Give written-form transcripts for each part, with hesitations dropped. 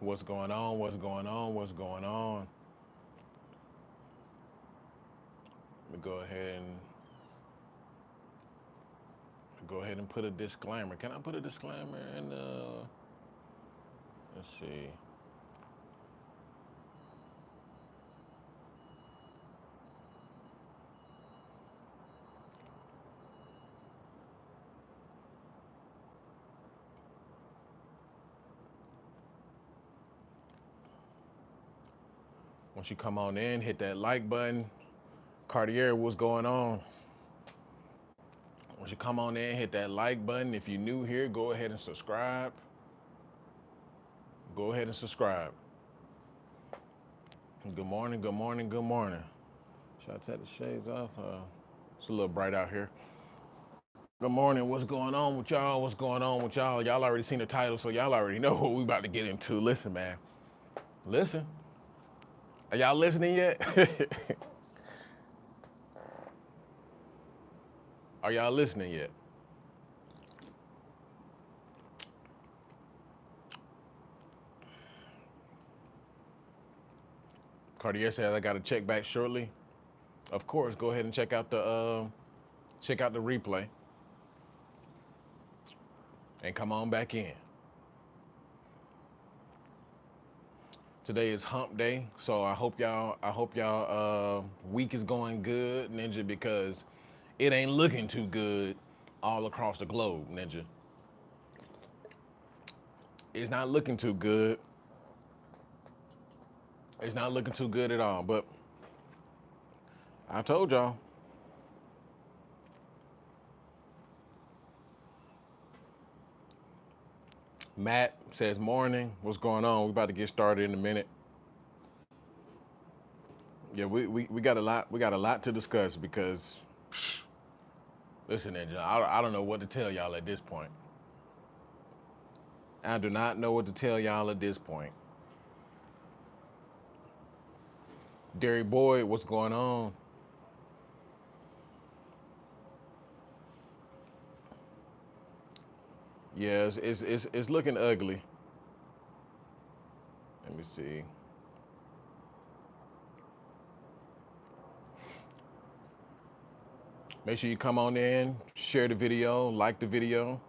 What's going on? What's going on? What's going on? Let me go ahead and put a disclaimer. Can I put a disclaimer in the? Let's see. Once you come on in, hit that like button. Cartier, what's going on? Once you come on in, hit that like button. If you're new here, go ahead and subscribe. Go ahead and subscribe. Good morning, good morning, good morning. Should I take the shades off? It's a little bright out here. Good morning, what's going on with y'all? What's going on with y'all? Y'all already seen the title, so y'all already know what we about to get into. Listen, man. Listen. Are y'all listening yet? Are y'all listening yet? Cartier says I got to check back shortly. Of course, go ahead and check out the replay and come on back in. Today is hump day, so I hope y'all week is going good, Ninja, because it ain't looking too good all across the globe, Ninja. It's not looking too good. It's not looking too good at all, but I told y'all. Matt says morning. What's going on? We about to get started in a minute. Yeah, we got a lot. We got a lot to discuss because, listen, Ninja, I don't know what to tell y'all at this point. I do not know what to tell y'all at this point. Derry Boyd, what's going on? Yeah, it's looking ugly. Let me see. Make sure you come on in, share the video, like the video,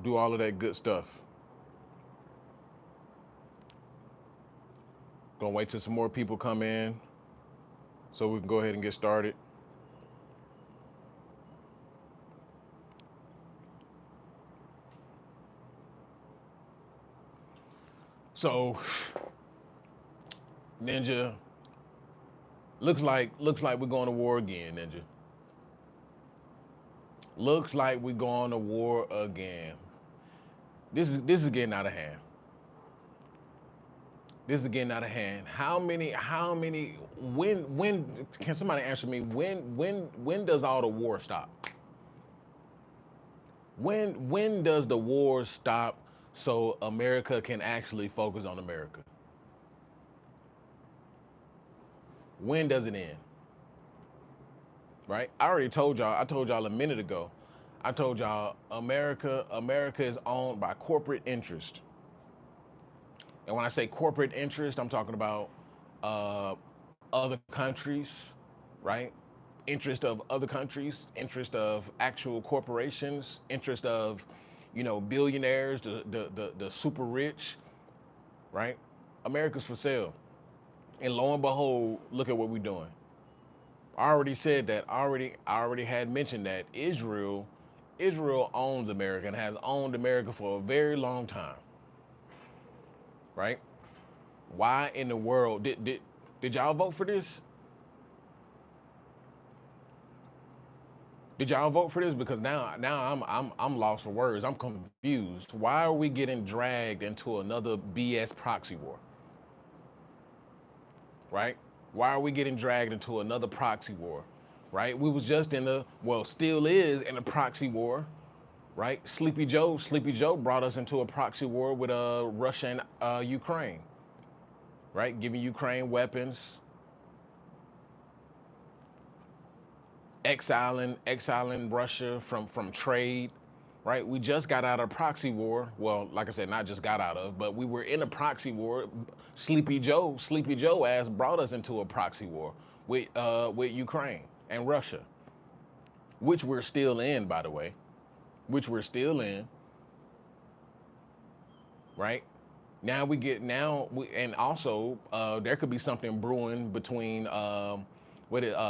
do all of that good stuff. Gonna wait till some more people come in so we can go ahead and get started. So, Ninja, looks like we're going to war again, Ninja. Looks like we're going to war again. This is getting out of hand. This is getting out of hand. How many when can somebody answer me when does all the war stop? When does the war stop so America can actually focus on America? When does it end? Right? I told y'all a minute ago. I told y'all America is owned by corporate interest. And when I say corporate interest, I'm talking about uh, other countries, right? Interest of other countries, interest of actual corporations, interest of, billionaires, the super rich, right? America's for sale. And lo and behold, look at what we're doing. I already said that. I already had mentioned that Israel owns America and has owned America for a very long time. Right? Why in the world did y'all vote for this? Did y'all vote for this? Because now I'm lost for words. I'm confused. Why are we getting dragged into another BS proxy war? Right? Why are we getting dragged into another proxy war? Right? We was just still is in a proxy war, right? Sleepy Joe brought us into a proxy war with Russia and Ukraine, right? Giving Ukraine weapons, exiling Russia from trade, right? We just got out of proxy war. Well, like I said, not just got out of, but we were in a proxy war. Sleepy Joe ass brought us into a proxy war with Ukraine and Russia, which we're still in, by the way, which we're still in, right? And also there could be something brewing between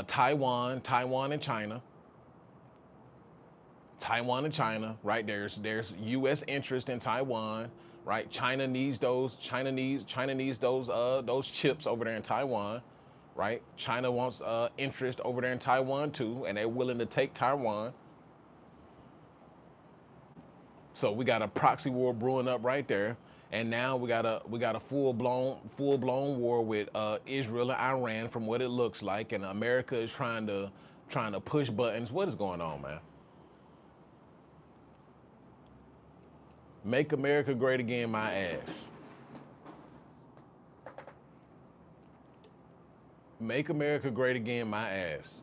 Taiwan and China. Taiwan and China, right? There's U.S. interest in Taiwan, right? China needs those chips over there in Taiwan, right? China wants interest over there in Taiwan too, and they're willing to take Taiwan. So we got a proxy war brewing up right there, and now we got a full blown war with Israel and Iran, from what it looks like, and America is trying to push buttons. What is going on, man? Make America great again, my ass. Make America great again, my ass.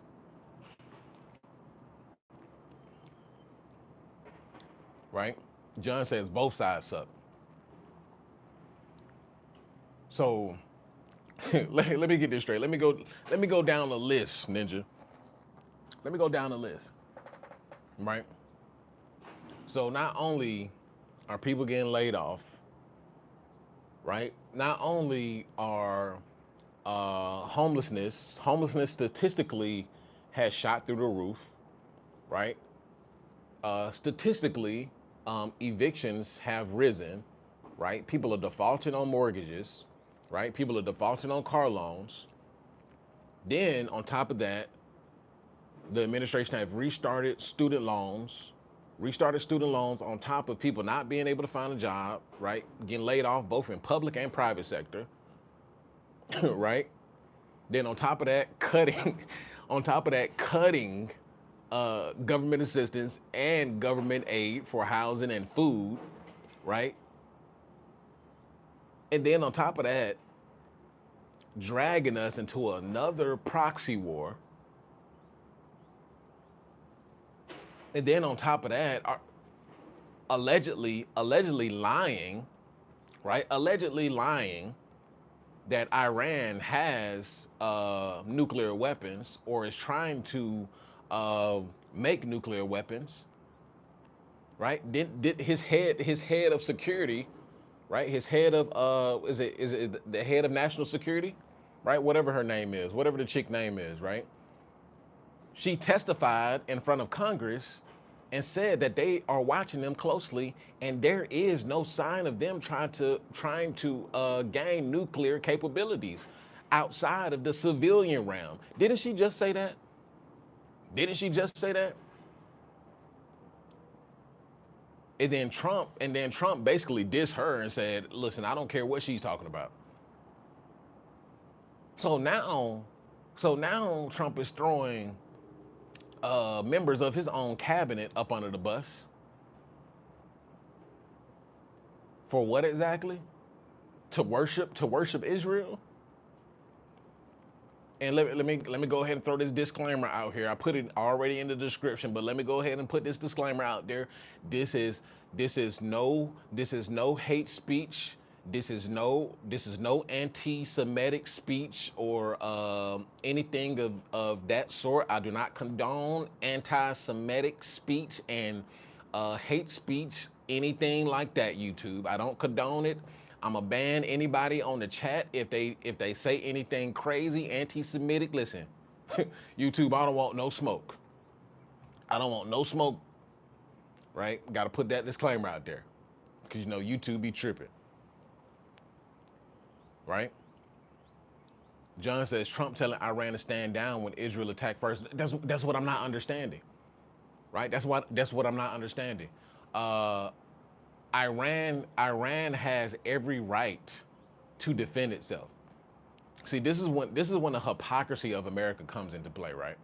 Right? John says both sides suck. So let me get this straight. Let me go down the list, Ninja. Let me go down the list. Right? So not only are people getting laid off, right? Not only are homelessness statistically has shot through the roof, right? Statistically, evictions have risen, right? People are defaulting on mortgages, right? People are defaulting on car loans. Then on top of that, the administration have restarted student loans on top of people not being able to find a job, right? Getting laid off both in public and private sector, right? Then on top of that, cutting government assistance and government aid for housing and food, right? And then on top of that, dragging us into another proxy war. And then on top of that, are allegedly lying, right? Allegedly lying that Iran has nuclear weapons or is trying to make nuclear weapons, right? Did his head of security, right? His head of is it the head of national security, right? Whatever her name is, whatever the chick name is, right? She testified in front of Congress and said that they are watching them closely, and there is no sign of them trying to gain nuclear capabilities outside of the civilian realm. Didn't she just say that? Didn't she just say that? And then Trump basically dissed her and said, "Listen, I don't care what she's talking about." So now, so now Trump is throwing members of his own cabinet up under the bus for what exactly? To worship Israel. And let me go ahead and throw this disclaimer out here. I put it already in the description, but let me go ahead and put this disclaimer out there. This is no hate speech. This is no anti-Semitic speech or anything of that sort. I do not condone anti-Semitic speech and hate speech, anything like that. YouTube, I don't condone it. I'm gonna ban anybody on the chat if they say anything crazy anti-Semitic. Listen, YouTube, I don't want no smoke. I don't want no smoke. Right? Got to put that disclaimer out there because YouTube be tripping. Right? John says Trump telling Iran to stand down when Israel attacked first. That's what I'm not understanding. Right? That's what I'm not understanding. Uh, Iran has every right to defend itself. See, this is when the hypocrisy of America comes into play, right?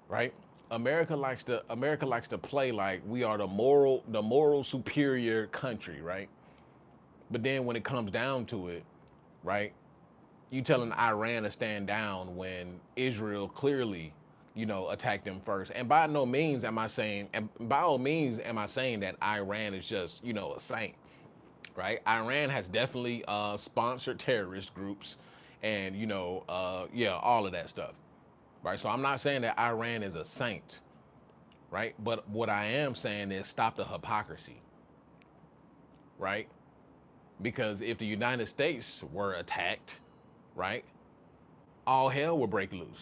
Right? America likes to play like we are the moral superior country, right? But then when it comes down to it, right? You telling Iran to stand down when Israel attack them first. And by no means am I saying, and by all means am I saying that Iran is just, a saint, right? Iran has definitely sponsored terrorist groups, and yeah, all of that stuff, right? So I'm not saying that Iran is a saint, right? But what I am saying is stop the hypocrisy, right? Because if the United States were attacked, right, all hell would break loose,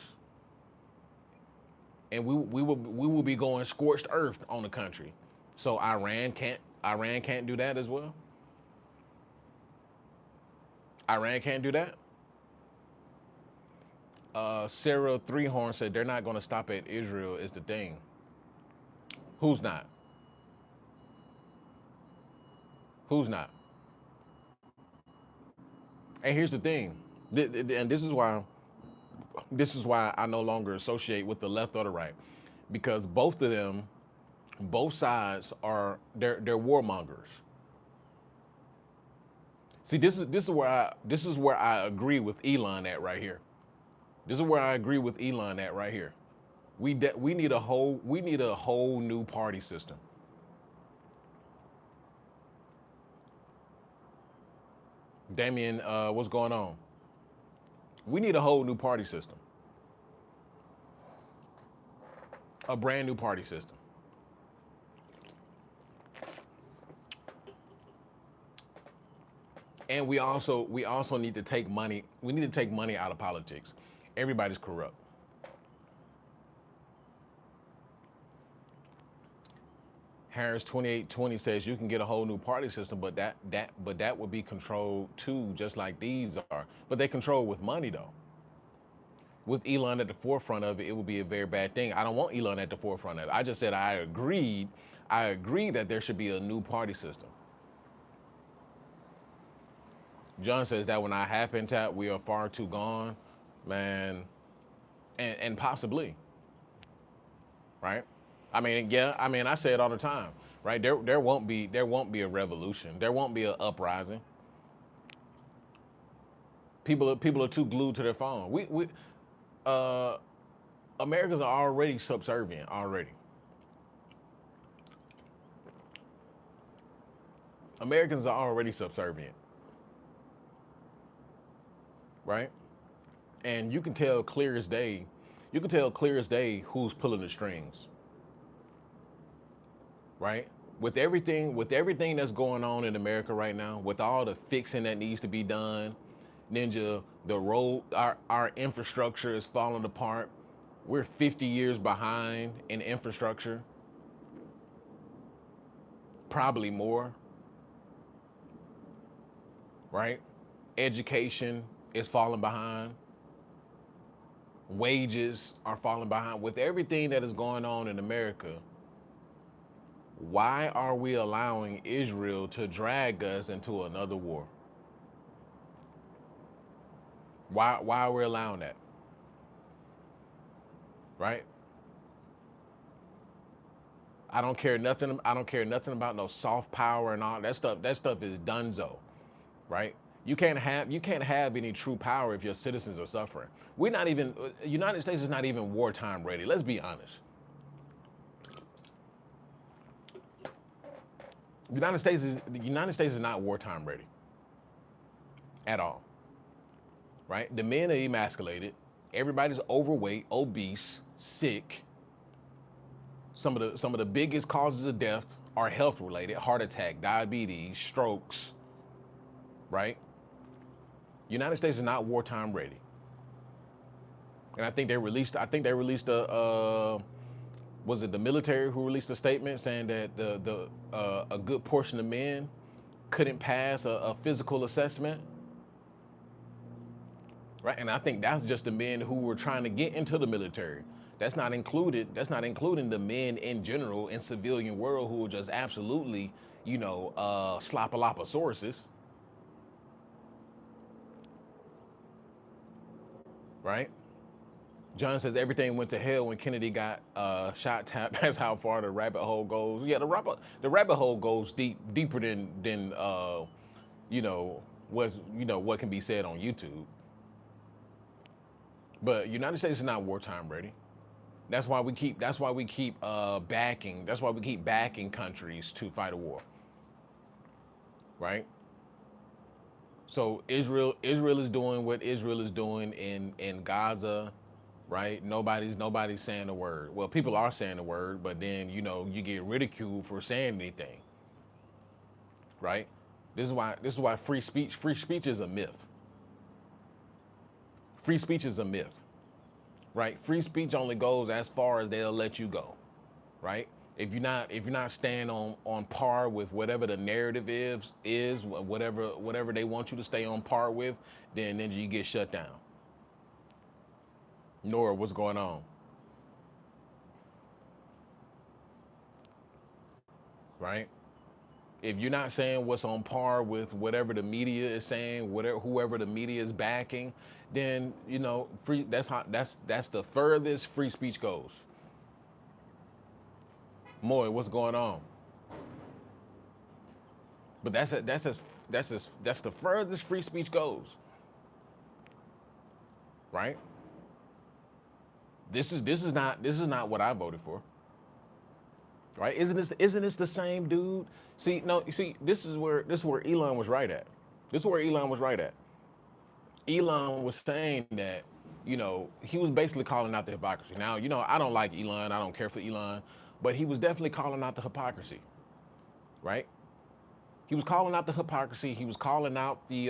and we will be going scorched earth on the country. So Iran can't do that as well. Iran can't do that. Sarah Threehorn said they're not going to stop at Israel. Is the thing. Who's not? Who's not? And here's the thing, and this is why I no longer associate with the left or the right, because both of them, both sides they're warmongers. See, this is where I agree with Elon at right here. This is where I agree with Elon at right here. We need a whole new party system. Damien, what's going on? We need a whole new party system, a brand new party system. And we also need to take money. We need to take money out of politics. Everybody's corrupt. Harris 2820 says you can get a whole new party system, but that would be controlled too, just like these are. But they control with money though. With Elon at the forefront of it, it would be a very bad thing. I don't want Elon at the forefront of it. I just said I agree that there should be a new party system. John says that when I happen tap, we are far too gone, man, and possibly, right? I mean, yeah, I mean, I say it all the time, right? There won't be a revolution. There won't be an uprising. People are too glued to their phone. We uh Americans are already subservient already. Americans are already subservient, right? And you can tell clear as day. You can tell clear as day who's pulling the strings, right? With everything that's going on in America right now, with all the fixing that needs to be done, Ninja, the road, our infrastructure is falling apart. We're 50 years behind in infrastructure, probably more, right? Education is falling behind. Wages are falling behind. With everything that is going on in America, why are we allowing Israel to drag us into another war? Why are we allowing that? Right? I don't care nothing about no soft power and all that stuff. That stuff is donezo, right? You can't have any true power if your citizens are suffering. We're not even United States is not even wartime ready. Let's be honest. The United States is not wartime ready at all, right? The men are emasculated. Everybody's overweight, obese, sick. Some of the biggest causes of death are health related: heart attack, diabetes, strokes, right? United States is not wartime ready. And I think they released was it the military who released a statement saying that a good portion of men couldn't pass a physical assessment, right? And I think that's just the men who were trying to get into the military. That's not including the men in general in civilian world who are just absolutely, slop-a-lop-a-sauruses, right? John says everything went to hell when Kennedy got shot. Tap. That's how far the rabbit hole goes. Yeah, the rabbit hole goes deeper than you know what can be said on YouTube. But United States is not wartime ready. backing. That's why we keep backing countries to fight a war, right? So Israel is doing what Israel is doing in Gaza, right? Nobody's saying a word. Well, people are saying the word, but then you get ridiculed for saying anything, right? This is why free speech is a myth. Free speech is a myth, right? Free speech only goes as far as they'll let you go, right? If you're not staying on par with whatever the narrative is whatever they want you to stay on par with, then you get shut down. Nor what's going on, right? If you're not saying what's on par with whatever the media is saying, whatever whoever the media is backing, then free. That's the furthest free speech goes. Moy, what's going on? But that's the furthest free speech goes, right? This is not what I voted for, right? Isn't this the same dude? See, no, you see, this is where Elon was right at. This is where Elon was right at. Elon was saying that, he was basically calling out the hypocrisy. Now, I don't like Elon, I don't care for Elon, but he was definitely calling out the hypocrisy, right? He was calling out the hypocrisy. He was calling out the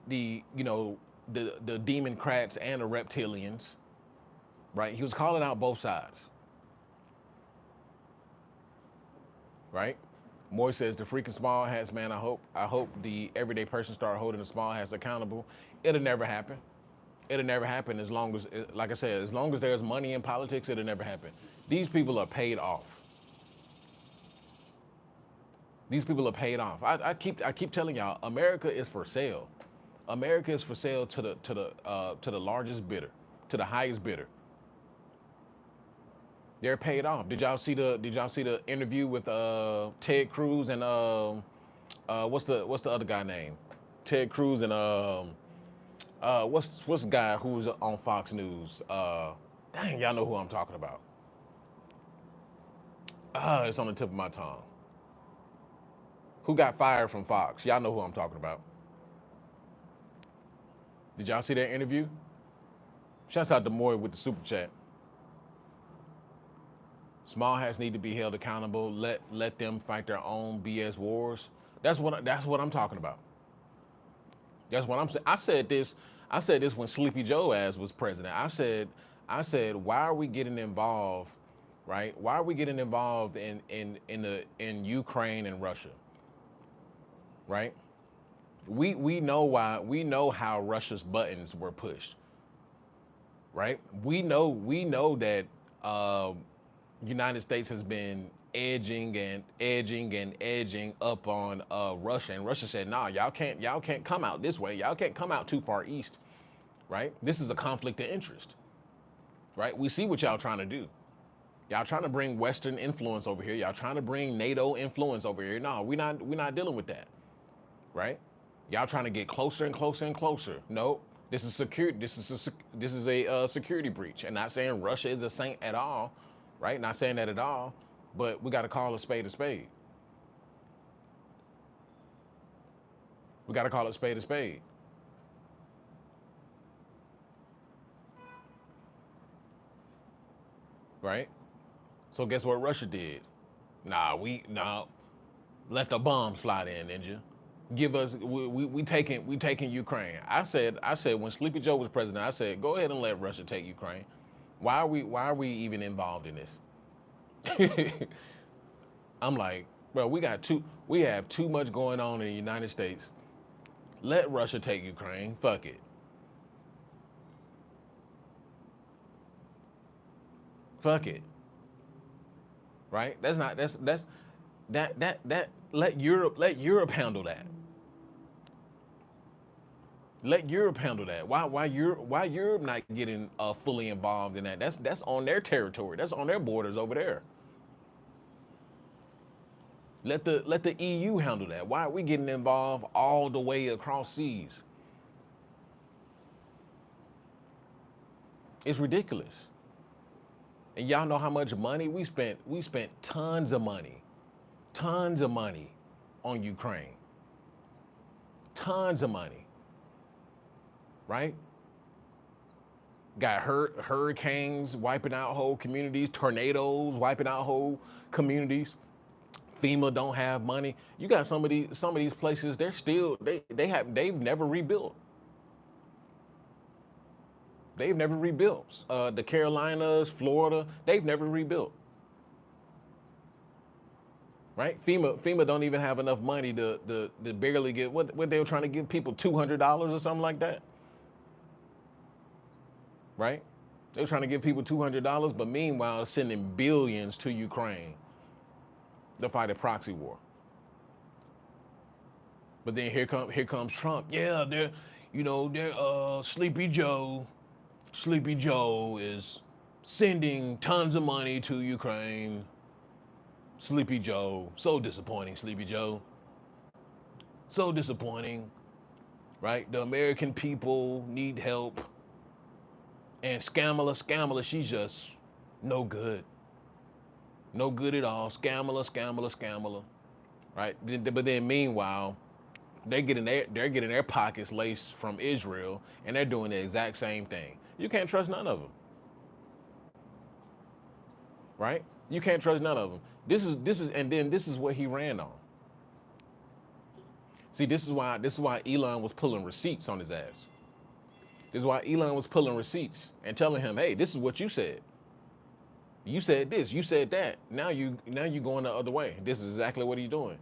Democrats and the reptilians, right? He was calling out both sides, right? Moy says the freaking small hats, man. I hope the everyday person start holding the small hats accountable. It'll never happen. It'll never happen as long as, like I said, as long as there's money in politics, it'll never happen. These people are paid off. These people are paid off. I keep telling y'all, America is for sale. America is for sale to the largest bidder, to the highest bidder. They're paid off. Did y'all see the interview with Ted Cruz and what's the other guy name? Ted Cruz and what's the guy who's on Fox News? Dang, y'all know who I'm talking about. It's on the tip of my tongue. Who got fired from Fox? Y'all know who I'm talking about. Did y'all see that interview? Shouts out to Moy with the super chat. Small hats need to be held accountable. Let them fight their own BS wars. That's what I'm talking about. That's what I'm saying. I said this when Sleepy Joe ass was president. I said why are we getting involved, right? Why are we getting involved in Ukraine and Russia, right? We know why. We know how Russia's buttons were pushed, right? We know that United States has been edging up on Russia, and Russia said, "Nah, y'all can't come out this way. Y'all can't come out too far east, right? This is a conflict of interest, right? We see what y'all trying to do. Y'all trying to bring Western influence over here. Y'all trying to bring NATO influence over here. No, we're not dealing with that, right? Y'all trying to get closer and closer and closer. No, this is security. This is a security breach, and not saying Russia is a saint at all, right? Not saying that at all, but we got to call a spade a spade. We got to call it spade a spade, right? So guess what Russia did? Nah, let the bombs fly then, ninja. Give us we taking Ukraine. I said when Sleepy Joe was president, I said go ahead and let Russia take Ukraine. Why are we even involved in this? I'm like, bro, we have too much going on in the United States. Let Russia take Ukraine. Fuck it. Fuck it. Right? That's let Europe handle that. Let Europe handle that. Why Europe not getting fully involved in that? That's on their territory. That's on their borders over there. Let the EU handle that. Why are we getting involved all the way across seas? It's ridiculous. And y'all know how much money we spent. We spent tons of money on Ukraine. Tons of money, right? Got hurricanes wiping out whole communities, tornadoes wiping out whole communities. FEMA don't have money. You got some of these places. They're still they've never rebuilt. They've never rebuilt. The Carolinas, Florida, they've never rebuilt. Right? FEMA don't even have enough money to barely get what they were trying to give people $200 or something like that. Right? They were trying to give people $200, but meanwhile sending billions to Ukraine to fight a proxy war. But then here comes Trump. Yeah, they're Sleepy Joe is sending tons of money to Ukraine. Sleepy Joe, so disappointing, Sleepy Joe. So disappointing, right? The American people need help. And Scamala, she's just no good. No good at all. Scamala. Right? But then meanwhile, they're getting their pockets laced from Israel, and they're doing the exact same thing. You can't trust none of them, right? You can't trust none of them. This is what he ran on. See, this is why Elon was pulling receipts on his ass. This is why Elon was pulling receipts and telling him, "Hey, this is what you said. You said this. You said that. Now you going the other way. This is exactly what he's doing.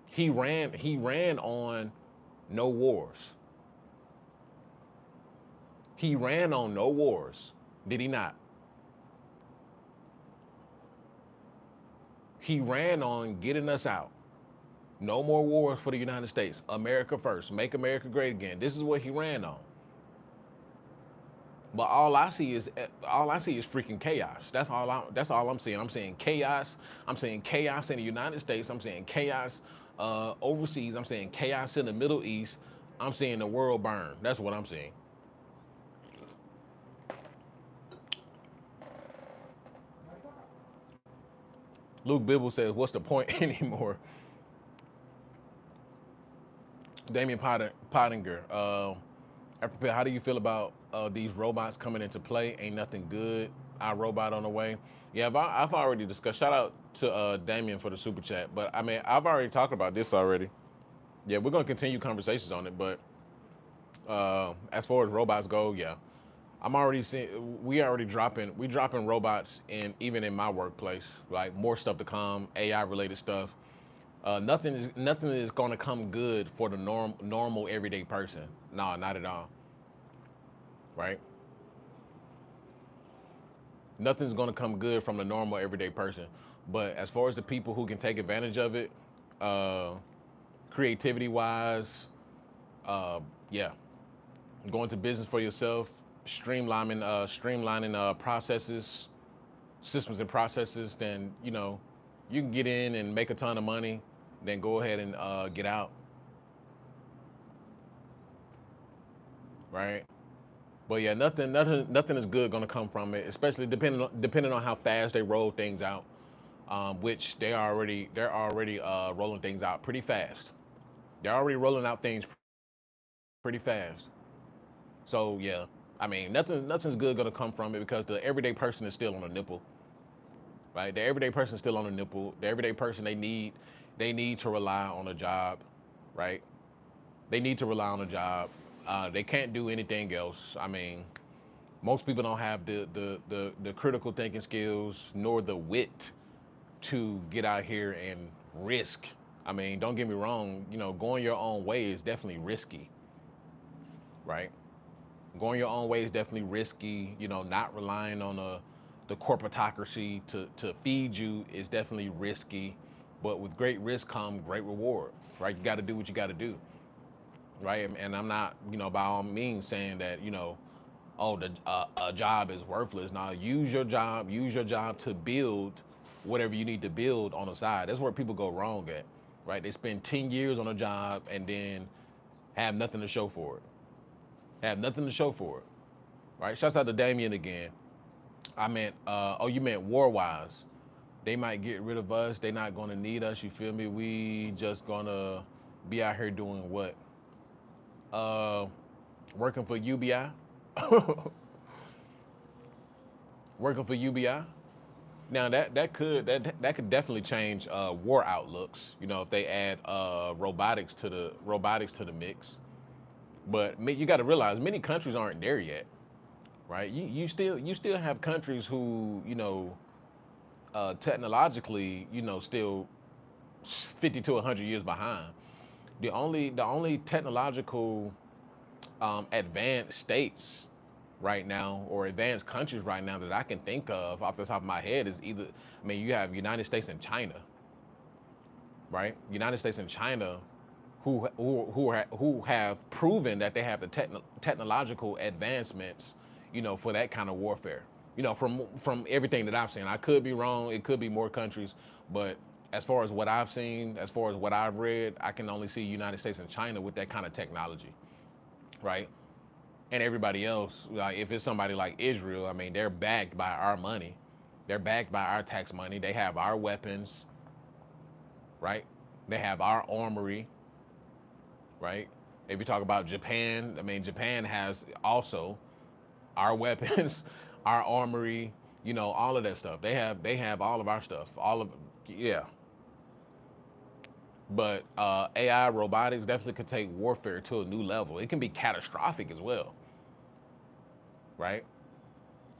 He ran on no wars. He ran on no wars. Did he not? He ran on getting us out. No more wars for the United States. America first. Make America great again. This is what he ran on. But all I see is freaking chaos. That's all I'm seeing. I'm seeing chaos. I'm seeing chaos in the United States. I'm seeing chaos overseas. I'm seeing chaos in the Middle East. I'm seeing the world burn. That's what I'm seeing. Luke Bibble says, "What's the point anymore?" Damian Pottinger. How do you feel about these robots coming into play? Ain't nothing good. Our robot on the way. Yeah, I've already discussed. Shout out to Damien for the super chat. But I mean, I've already talked about this already. Yeah, we're gonna continue conversations on it. But as far as robots go, yeah, I'm already seeing. We dropping robots in even in my workplace. Like more stuff to come, AI related stuff. Nothing is going to come good for the normal everyday person. No, not at all. Right? Nothing's going to come good from the normal everyday person. But as far as the people who can take advantage of it, uh, creativity wise, yeah, going to business for yourself, streamlining processes, systems and processes, then you can get in and make a ton of money, then go ahead and get out, right? But yeah, nothing is good gonna come from it, especially depending on how fast they roll things out, which they're already rolling things out pretty fast. They're already rolling out things pretty fast. So yeah, I mean nothing's good gonna come from it because the everyday person is still on a nipple, right? The everyday person is still on a nipple. The everyday person they need to rely on a job, right? They need to rely on a job. They can't do anything else. I mean, most people don't have the critical thinking skills nor the wit to get out here and risk. I mean, don't get me wrong, going your own way is definitely risky, right? Going your own way is definitely risky. Not relying on the corporatocracy to feed you is definitely risky. But with great risk come great reward, right? You got to do what you got to do, right? And I'm not, by all means saying that, oh, a job is worthless. Now, use your job to build whatever you need to build on the side. That's where people go wrong at, right? They spend 10 years on a job and then have nothing to show for it. Have nothing to show for it, right? Shouts out to Damien again. I meant, oh, you meant war-wise. They might get rid of us. They not gonna need us. You feel me? We just gonna be out here doing what? Uh, Working for UBI. Working for UBI. Now that could definitely change war outlooks. You know, if they add robotics to the mix. But you got to realize many countries aren't there yet, right? You still have countries who technologically still 50 to 100 years behind. The only technological advanced states right now or advanced countries right now that I can think of off the top of my head is either, I mean, you have United States and China, right? United States and China, who have proven that they have the technological advancements, for that kind of warfare. From everything that I've seen, I could be wrong. It could be more countries, but as far as what I've seen, as far as what I've read, I can only see United States and China with that kind of technology, right? And everybody else, like if it's somebody like Israel, I mean, they're backed by our money, they're backed by our tax money. They have our weapons, right? They have our armory, right? If you talk about Japan, I mean, Japan has also our weapons, our armory, all of that stuff. They have all of our stuff, all of yeah. But AI robotics definitely could take warfare to a new level. It can be catastrophic as well, right?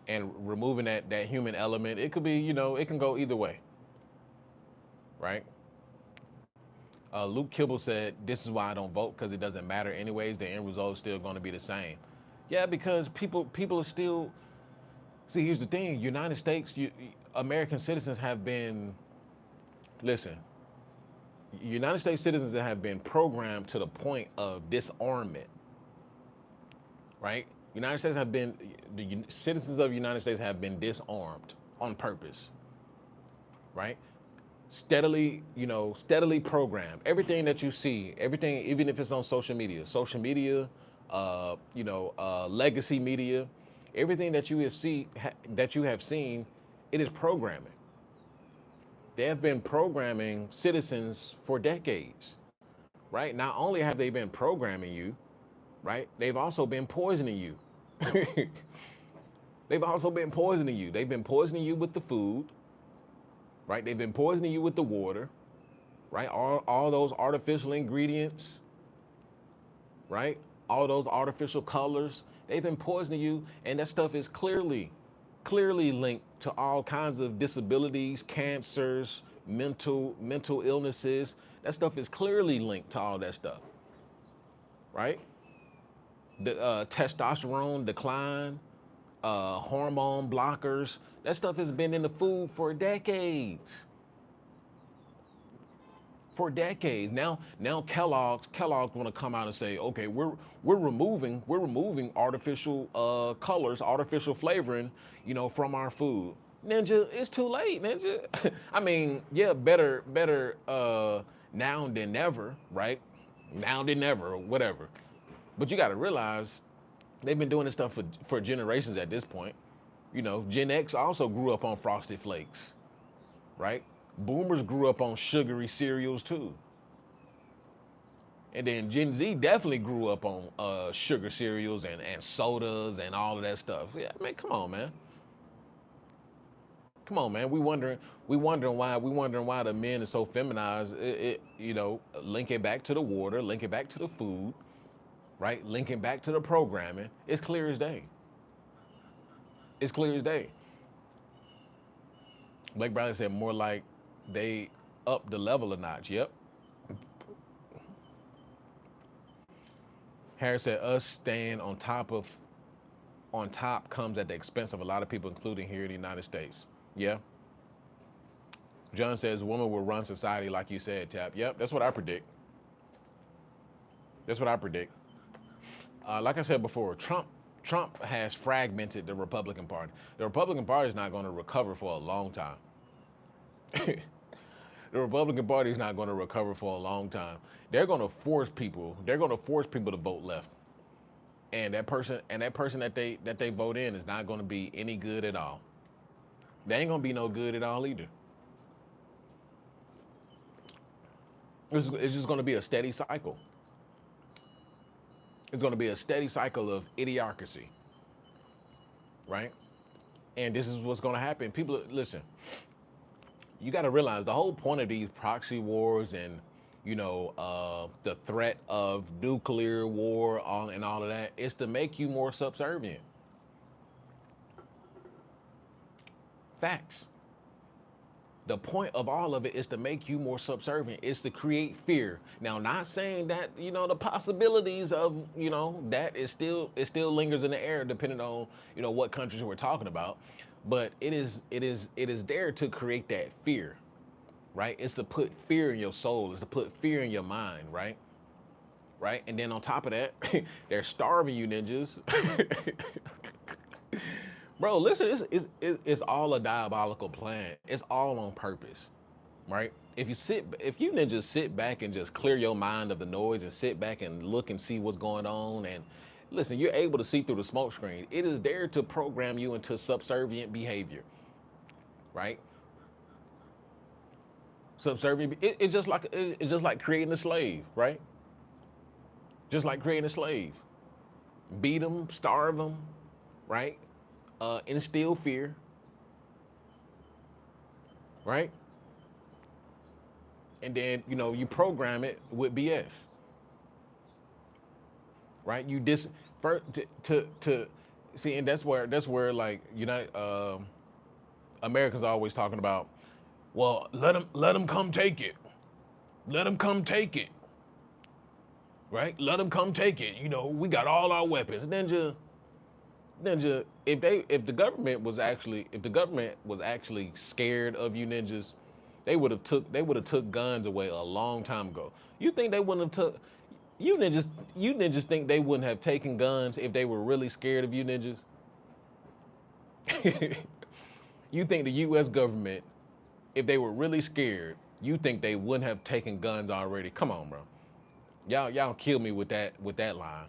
And removing that human element, it could be, it can go either way, right? Luke Kibble said, "This is why I don't vote because it doesn't matter anyways. The end result is still going to be the same." Yeah, because people are still. See, here's the thing: United States, American citizens have been. Listen, United States citizens have been programmed to the point of disarmament, right? United States have been the citizens of the United States have been disarmed on purpose, right? Steadily programmed. Everything that you see, everything, even if it's on social media, legacy media, everything that you have seen, it is programming. They have been programming citizens for decades, right? Not only have they been programming you, right? They've also been poisoning you. They've also been poisoning you. They've been poisoning you with the food, right? They've been poisoning you with the water, right? All those artificial ingredients, right? All those artificial colors, they've been poisoning you, and that stuff is clearly linked to all kinds of disabilities, cancers, mental illnesses. That stuff is clearly linked to all that stuff, right? The testosterone decline, hormone blockers. That stuff has been in the food for decades. For decades. Now Kellogg's want to come out and say, okay, we're removing artificial colors, artificial flavoring, from our food. Ninja, it's too late, Ninja. I mean, yeah, better now than never, right? Now than never, or whatever. But you got to realize they've been doing this stuff for generations at this point. Gen X also grew up on Frosted Flakes, right? Boomers grew up on sugary cereals too. And then Gen Z definitely grew up on sugar cereals and sodas and all of that stuff. Yeah, man, come on, man. Come on, man. We wondering why the men are so feminized. Link it back to the water, link it back to the food, right? Link it back to the programming. It's clear as day. It's clear as day. Blake Bradley said more like they up the level a notch. Yep. Harris said us staying on top comes at the expense of a lot of people, including here in the United States. Yeah. John says women will run society like you said, Tap. Yep, that's what I predict. That's what I predict. Like I said before, Trump has fragmented the Republican Party. The Republican Party is not going to recover for a long time. The Republican Party is not going to recover for a long time. They're going to force people. They're going to force people to vote left, and that person that they vote in is not going to be any good at all. They ain't gonna be no good at all either. It's just gonna be a steady cycle. It's gonna be a steady cycle of idiocracy, right? And this is what's gonna happen. People, listen, you got to realize the whole point of these proxy wars and the threat of nuclear war on and all of that is to make you more subservient. Facts. The point of all of it is to make you more subservient. It's to create fear. Now, not saying that the possibilities of that is still, it still lingers in the air depending on what countries we're talking about, but it is there to create that fear, right? It's to put fear in your soul. It's to put fear in your mind, right? Right, and then on top of that, they're starving you ninjas. Bro, listen, it's all a diabolical plan. It's all on purpose, right? If you ninjas sit back and just clear your mind of the noise and sit back and look and see what's going on, and listen, you're able to see through the smoke screen. It is there to program you into subservient behavior, right? Subservient. It's just like creating a slave, right? Just like creating a slave. Beat them, starve them, right? Instill fear, right? And then you program it with BS, right? You dis first to see, and that's where like Americans are always talking about. Well, let them come take it. Let them come take it, right? Let them come take it. We got all our weapons. Ninja, if the government was actually scared of you ninjas, they would have took guns away a long time ago. You think they wouldn't have took you ninjas think they wouldn't have taken guns if they were really scared of you ninjas? You think the US government, if they were really scared, you think they wouldn't have taken guns already? Come on, bro. Y'all kill me with that line.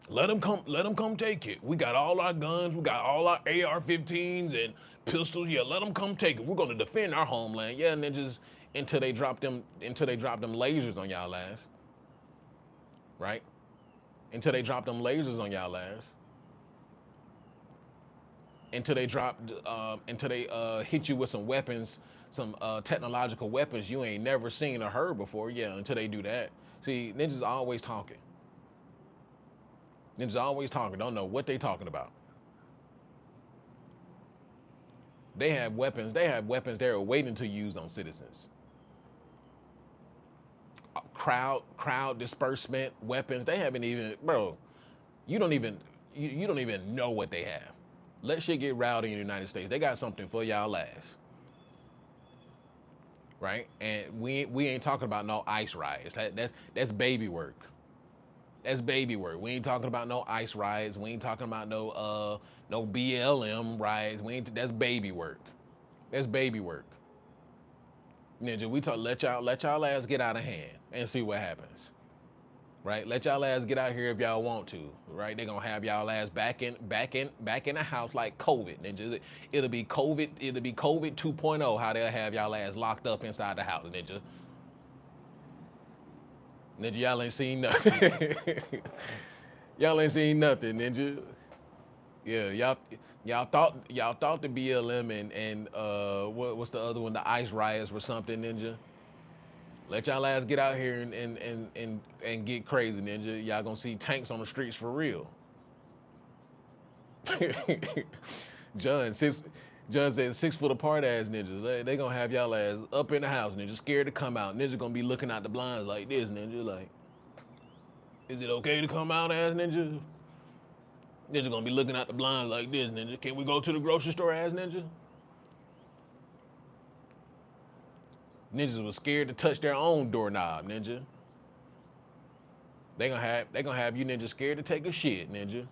Let them come take it. We got all our guns, we got all our AR-15s and pistols. Yeah, let them come take it. We're gonna defend our homeland. Yeah, ninjas, until they drop them lasers on y'all ass, right? Until they drop them lasers on y'all ass. Until they hit you with some weapons, some technological weapons you ain't never seen or heard before. Yeah, until they do that. See, ninjas always talking. Ninjas always talking. Don't know what they talking about. They have weapons. They have weapons they're waiting to use on citizens. Crowd disbursement weapons. They haven't even, bro. You don't even you don't even know what they have. Let shit get rowdy in the United States. They got something for y'all ass, right? And we ain't talking about no ICE riots. That's baby work. That's baby work. We ain't talking about no ICE riots. We ain't talking about no BLM riots. We ain't. That's baby work. That's baby work. Ninja, we talk. Let y'all ass get out of hand and see what happens. Right? Let y'all ass get out here if y'all want to. Right? They gonna have y'all ass back in the house like COVID. Ninja, it'll be COVID. It'll be COVID 2.0. How they'll have y'all ass locked up inside the house, ninja. Ninja, y'all ain't seen nothing. Y'all ain't seen nothing, ninja. Yeah, y'all thought the BLM and what's the other one? The ICE riots were something, ninja. Let y'all ass get out here and get crazy, ninja. Y'all gonna see tanks on the streets for real. John six John said 6 foot apart ass ninjas. They gonna have y'all ass up in the house, ninja, scared to come out. Ninja gonna be looking out the blinds like this, ninja. Like, is it okay to come out, ass ninja? Ninja gonna be looking out the blinds like this, ninja. Can we go to the grocery store, ass ninja? Ninjas was scared to touch their own doorknob, ninja. They gonna have you ninjas scared to take a shit, ninja.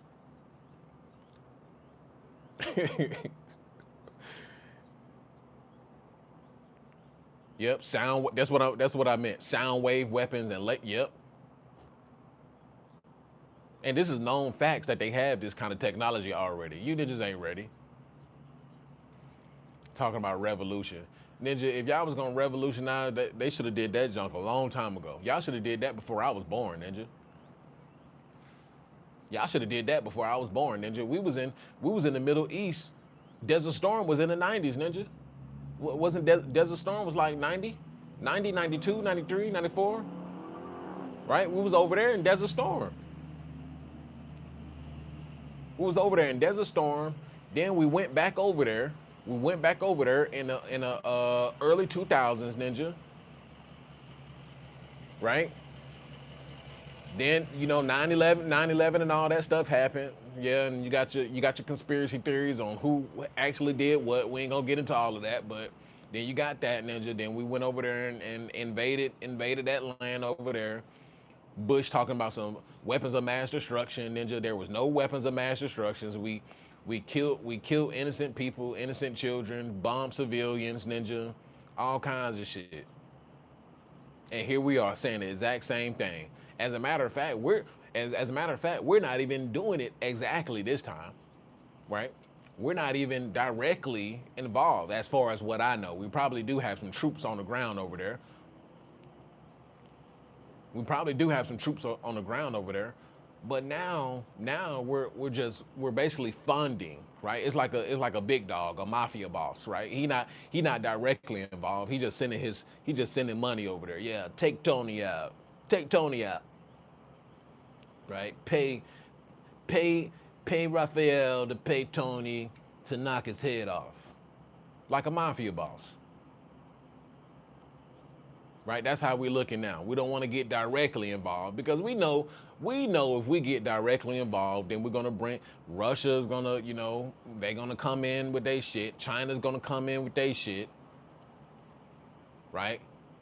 Yep, sound. That's what I meant. Sound wave weapons and yep. And this is known facts that they have this kind of technology already. You ninjas ain't ready. talking about revolution. Ninja, if y'all was gonna revolutionize, they should have did that junk a long time ago. Y'all should have did that before I was born, Ninja. Y'all should have did that before I was born, Ninja. We was in the Middle East. Desert Storm was in the 90s, Ninja. Wasn't Desert Storm was like 90, 90, 92, 93, 94, right? We was over there in Desert Storm. We was over there in Desert Storm. Then we went back over there. We went back over there in the early 2000s, Ninja, right? Then 9/11 and all that stuff happened. Yeah, and you got your conspiracy theories on who actually did what. We ain't gonna get into all of that, but then you got that, Ninja. Then we went over there and invaded that land over there. Bush talking about some weapons of mass destruction, Ninja. There was no weapons of mass destructions. We killed innocent people, innocent children, bombed civilians, Ninja, all kinds of shit. And here we are saying the exact same thing. As a matter of fact, we're not even doing it exactly this time, right? We're not even directly involved, as far as what I know. We probably do have some troops on the ground over there. We probably do have some troops on the ground over there, but now we're basically funding, right? It's like a big dog, a mafia boss, right? He not directly involved. He just sending money over there. Yeah, take Tony out, right? Pay pay Raphael to pay Tony to knock his head off, like a mafia boss. Right? That's how we're looking now. We don't want to get directly involved because we know if we get directly involved, then we're gonna bring Russia's gonna, they're gonna come in with their shit. China's gonna come in with their shit, right?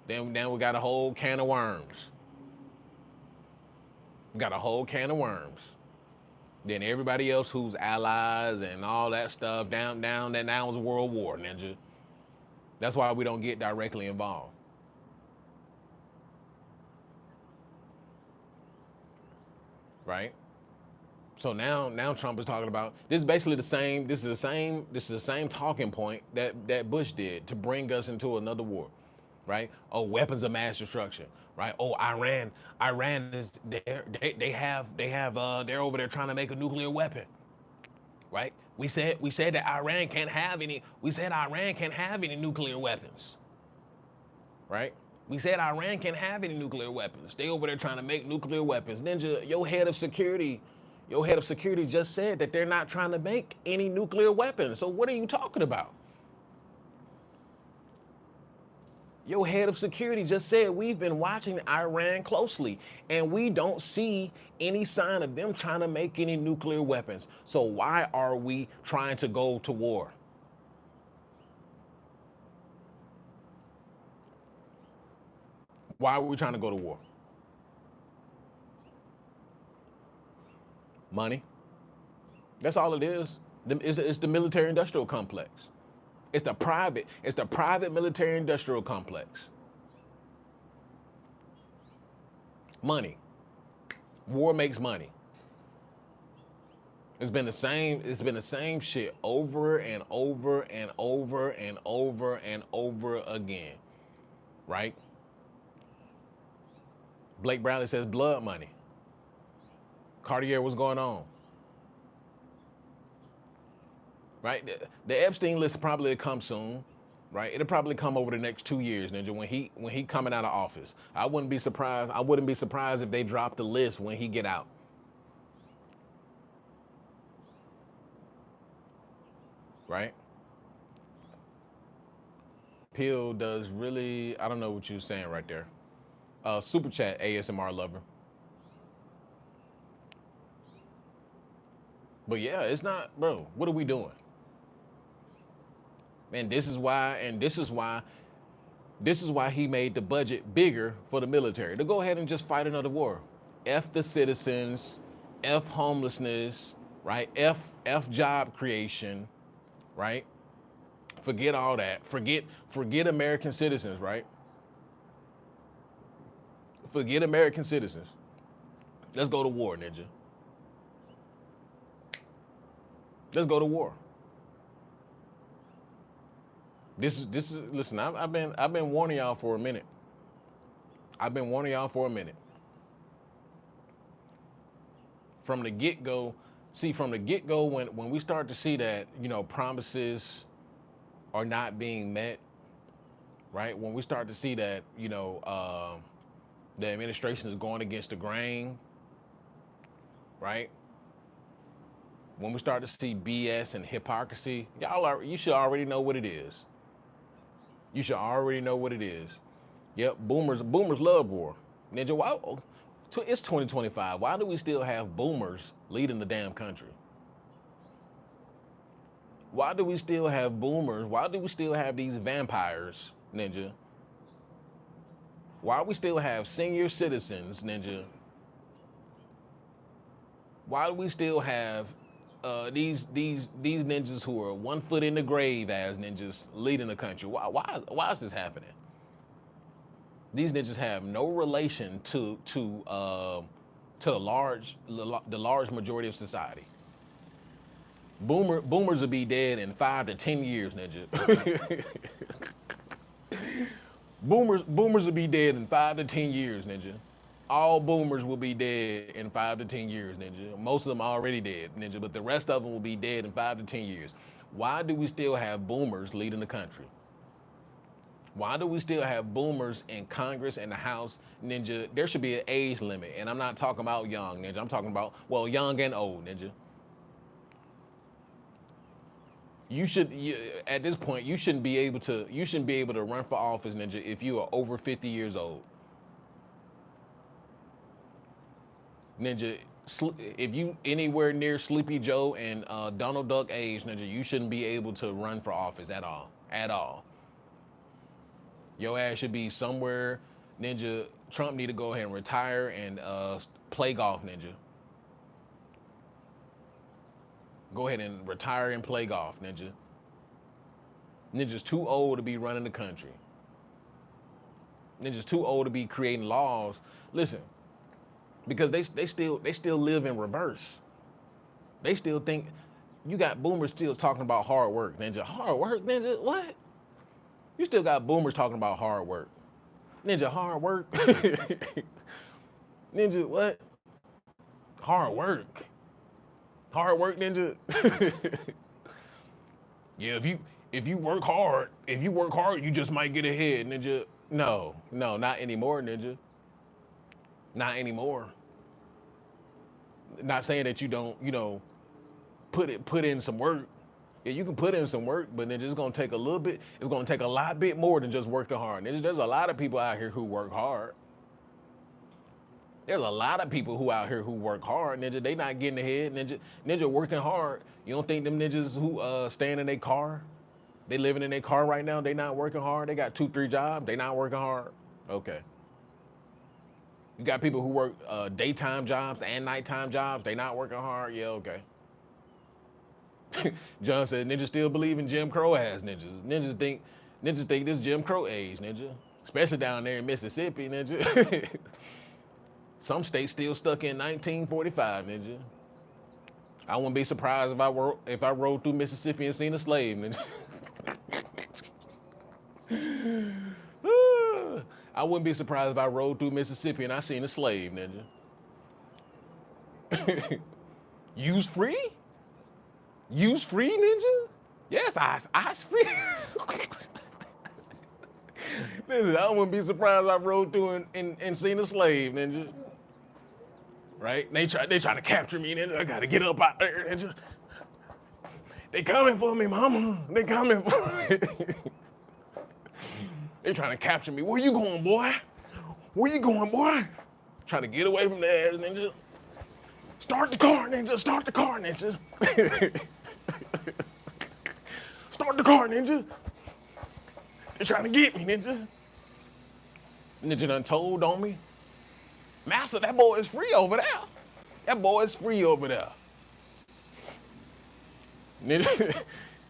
Then we got a whole can of worms. We got a whole can of worms. Then everybody else who's allies and all that stuff down that now was World War, Ninja. That's why we don't get directly involved. Right? So now Trump is talking about this is basically the same. This is the same talking point that Bush did to bring us into another war, right? Oh, weapons of mass destruction, right? Oh, Iran is there. They're over there trying to make a nuclear weapon, right? We said that Iran can't have any. We said Iran can't have any nuclear weapons, right? We said Iran can't have any nuclear weapons. They over there trying to make nuclear weapons. Ninja, your head of security just said that they're not trying to make any nuclear weapons. So what are you talking about? Your head of security just said we've been watching Iran closely and we don't see any sign of them trying to make any nuclear weapons. So why are we trying to go to war? Why are we trying to go to war? Money. That's all it is. It's the military-industrial complex. It's the private military-industrial complex. Money. War makes money. It's been the same shit over and over and over and over and over again. Right? Blake Bradley says blood money. Cartier, what's going on? Right? The Epstein list probably will come soon, right? It'll probably come over the next 2 years, Ninja, when he coming out of office. I wouldn't be surprised if they drop the list when he get out. Right? Pill does really. I don't know what you're saying right there. Super chat, ASMR lover. But yeah, it's not, bro. What are we doing? And this is why he made the budget bigger for the military to go ahead and just fight another war. F the citizens, F homelessness, right? F job creation, right? Forget all that. Forget American citizens, right? Forget American citizens. Let's go to war, Ninja. Let's go to war. This is listen, I've been warning y'all for a minute. I've been warning y'all for a minute. From the get-go, from the get-go, when we start to see that, promises are not being met, right? When we start to see that, the administration is going against the grain, right? When we start to see BS and hypocrisy, you should already know what it is. You should already know what it is. Yep, boomers love war. Ninja, why? It's 2025. Why do we still have boomers leading the damn country? Why do we still have boomers? Why do we still have these vampires, Ninja? Why do we still have senior citizens, Ninja? Why do we still have these ninjas who are 1 foot in the grave as ninjas leading the country? Why is this happening? These ninjas have no relation to the large majority of society. Boomers will be dead in 5 to 10 years, Ninja. boomers will be dead in 5 to 10 years, Ninja. All boomers will be dead in 5 to 10 years, Ninja. Most of them are already dead, Ninja, but the rest of them will be dead in 5 to 10 years. Why do we still have boomers leading the country? Why do we still have boomers in Congress and the House, Ninja? There should be an age limit, and I'm not talking about young, Ninja. I'm talking about, young and old, Ninja. At this point, you shouldn't be able to run for office, Ninja, if you are over 50 years old. Ninja, if you anywhere near Sleepy Joe and Donald Duck age, Ninja, you shouldn't be able to run for office at all. At all. Your ass should be somewhere, Ninja. Trump need to go ahead and retire and play golf, Ninja. Go ahead and retire and play golf, Ninja. Ninja's too old to be running the country. Ninja's too old to be creating laws. Listen, because they still live in reverse. They still think you got boomers still talking about hard work, Ninja. Hard work, Ninja? What? You still got boomers talking about hard work. Ninja, hard work? Ninja, what? Hard work. Hard work, Ninja? Yeah, if you work hard, you just might get ahead, Ninja. No, not anymore, Ninja. Not anymore. Not saying that you don't, put in some work. Yeah, you can put in some work, but then it's gonna take a little bit. It's gonna take a lot bit more than just working hard. There's a lot of people out here who work hard. There's a lot of people who out here who work hard, Ninja. They not getting ahead, Ninja working hard. You don't think them ninjas who staying in their car, they living in their car right now, they not working hard? They got 2, 3 jobs, they not working hard? Okay. You got people who work daytime jobs and nighttime jobs, they not working hard? Yeah, okay. John said, ninjas still believe in Jim Crow ass ninjas. Ninjas think this Jim Crow age, Ninja. Especially down there in Mississippi, Ninja. Some states still stuck in 1945, Ninja. I wouldn't be surprised if I rode through Mississippi and seen a slave, Ninja. I wouldn't be surprised if I rode through Mississippi and I seen a slave, Ninja. Use free? Use free, Ninja? Yes, ice free. Listen, I wouldn't be surprised if I rode through and seen a slave, Ninja. Right? They try to capture me, Ninja. I gotta get up out there, Ninja. They coming for me, mama. They coming for me. They trying to capture me. Where you going, boy? Where you going, boy? Trying to get away from the ass, Ninja. Start the car, Ninja. Start the car, Ninja. Start the car, Ninja. They're trying to get me, Ninja. Ninja done told on me. Master, that boy is free over there. That boy is free over there. Ninja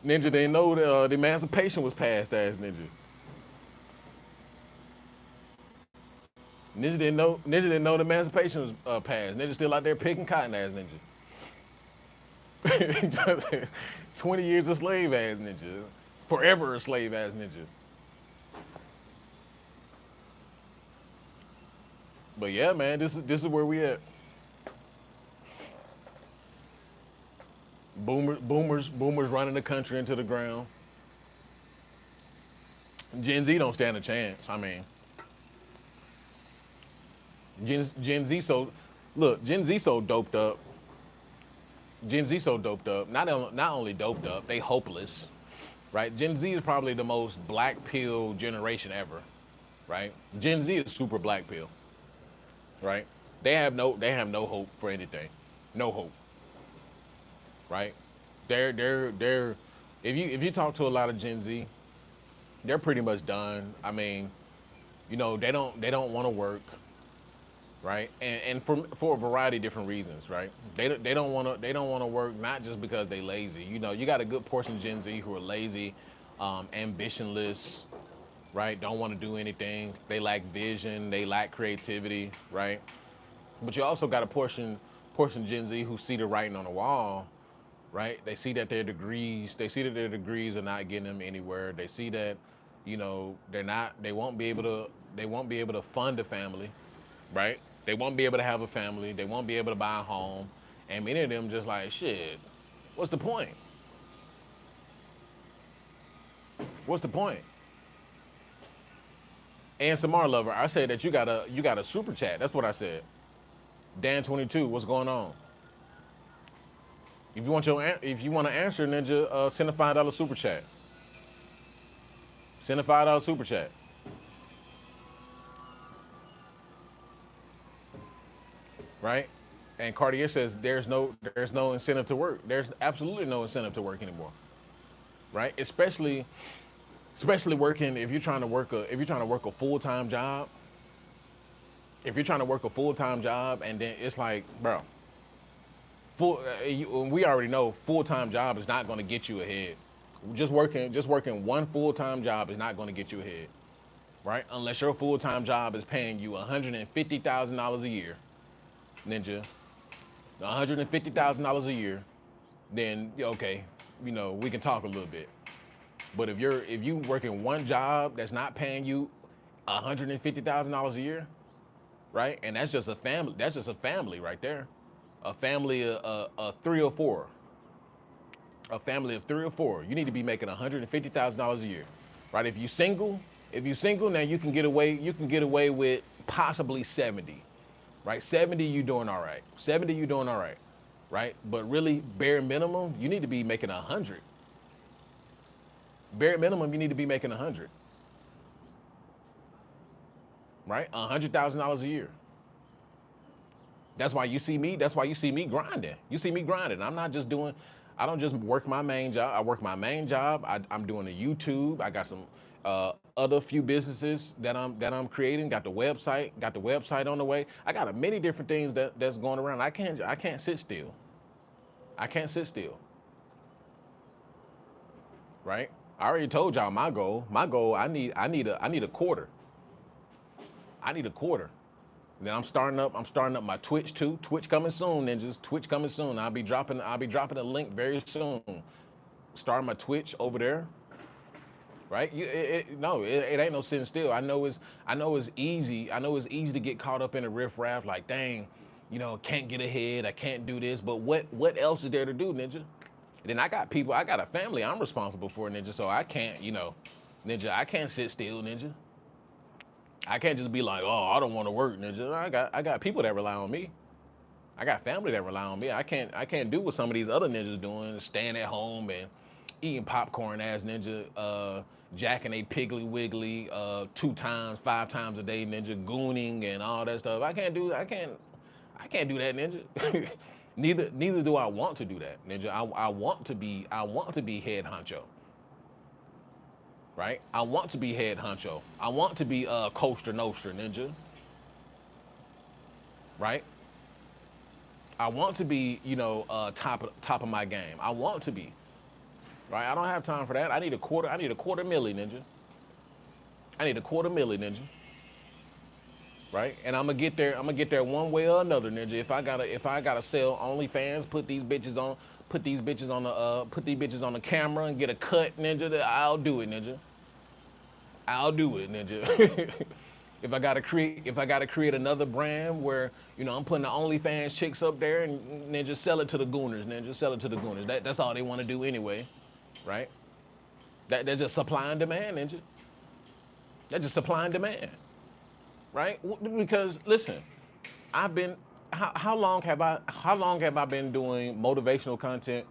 didn't know the emancipation was passed, ass Ninja. Ninja didn't know the emancipation was passed. Ninja still out there picking cotton, ass Ninja. 20 years of slave, ass Ninja. Forever a slave ass ninja. But yeah, man, this is where we at. Boomers running the country into the ground. Gen Z don't stand a chance. I mean, Gen Z so look, Gen Z so doped up. Gen Z so doped up. Not only doped up, they hopeless, right? Gen Z is probably the most black pill generation ever, right? Gen Z is super black pill, right? They have no hope for anything, no hope, right? They're if you talk to a lot of Gen Z, they're pretty much done. I mean, they don't want to work, right? And for a variety of different reasons, right? They don't want to work, not just because they lazy. You got a good portion of Gen Z who are lazy, ambitionless, right? Don't want to do anything. They lack vision. They lack creativity, right? But you also got a portion Gen Z who see the writing on the wall, right? They see that their degrees are not getting them anywhere. They see that, they won't be able to fund a family, right? They won't be able to have a family. They won't be able to buy a home. And many of them just like, shit, what's the point? What's the point? And Samar Lover, I said that you got a super chat. That's what I said. Dan22, what's going on? If you want to answer, Ninja, send a $5 super chat. Send a $5 super chat, right? And Cartier says there's no incentive to work. There's absolutely no incentive to work anymore, right? Especially working if you're trying to work a full-time job. If you're trying to work a full-time job, and then it's like, bro, we already know full-time job is not going to get you ahead. Just working one full-time job is not going to get you ahead, right? Unless your full-time job is paying you $150,000 a year, Ninja, $150,000 a year, then okay, we can talk a little bit. But if you working one job that's not paying you $150,000 a year, right? And that's just a family. That's just a family right there. A family of three or four. A family of three or four. You need to be making $150,000 a year, right? If you single, now you can get away. You can get away with possibly 70, right? 70, you doing all right. 70, you doing all right, right? But really, bare minimum, you need to be making 100. Bare minimum, you need to be making 100, right? $100,000 a year. That's why you see me. That's why you see me grinding. You see me grinding. I'm not just doing. I don't just work my main job. I work my main job. I'm doing the YouTube. I got some other few businesses that I'm creating. Got the website. Got the website on the way. I got many different things that's going around. I can't sit still. I can't sit still. Right. I already told y'all my goal. My goal. I need a quarter. I need a quarter. Then I'm starting up my Twitch too. Twitch coming soon, ninjas. Twitch coming soon. I'll be dropping a link very soon. Starting my Twitch over there. Right? No, it ain't no sitting still. I know it's easy. I know it's easy to get caught up in a riffraff. Like, dang, can't get ahead. I can't do this. But what else is there to do, ninja? Then I got people. I got a family I'm responsible for, ninja. So I can't, ninja. I can't sit still, ninja. I can't just be like, oh, I don't want to work, ninja. I got people that rely on me. I got family that rely on me. I can't do what some of these other ninjas doing, staying at home and eating popcorn ass ninja, jacking a piggly wiggly 2 times, 5 times a day, ninja, gooning and all that stuff. I can't do that, ninja. neither do I want to do that, ninja. I want to be head honcho. Right? I want to be head honcho. I want to be Coaster Nostra, ninja. Right? I want to be, top of my game. I want to be. Right? I don't have time for that. I need a quarter milli, ninja. I need a quarter milli, ninja. Right? And I'm gonna get there one way or another, ninja. If I gotta sell OnlyFans, put these bitches on, put these bitches on the camera and get a cut, ninja. I'll do it, ninja. I'll do it, ninja. If I gotta create another brand where I'm putting the OnlyFans chicks up there and ninja sell it to the gooners, ninja sell it to the gooners. That's all they want to do anyway, right? That's just supply and demand, ninja. That's just supply and demand, right? Because listen, I've been how long have I been doing motivational content?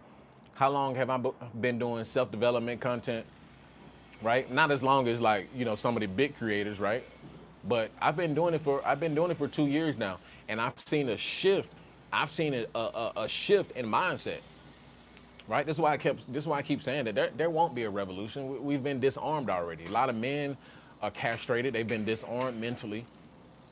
How long have I been doing self-development content? Right? Not as long as like some of the big creators, right? But I've been doing it for 2 years now, and I've seen a shift. I've seen a shift in mindset. Right? This is why I keep saying that there won't be a revolution. We've been disarmed already. A lot of men are castrated. They've been disarmed mentally.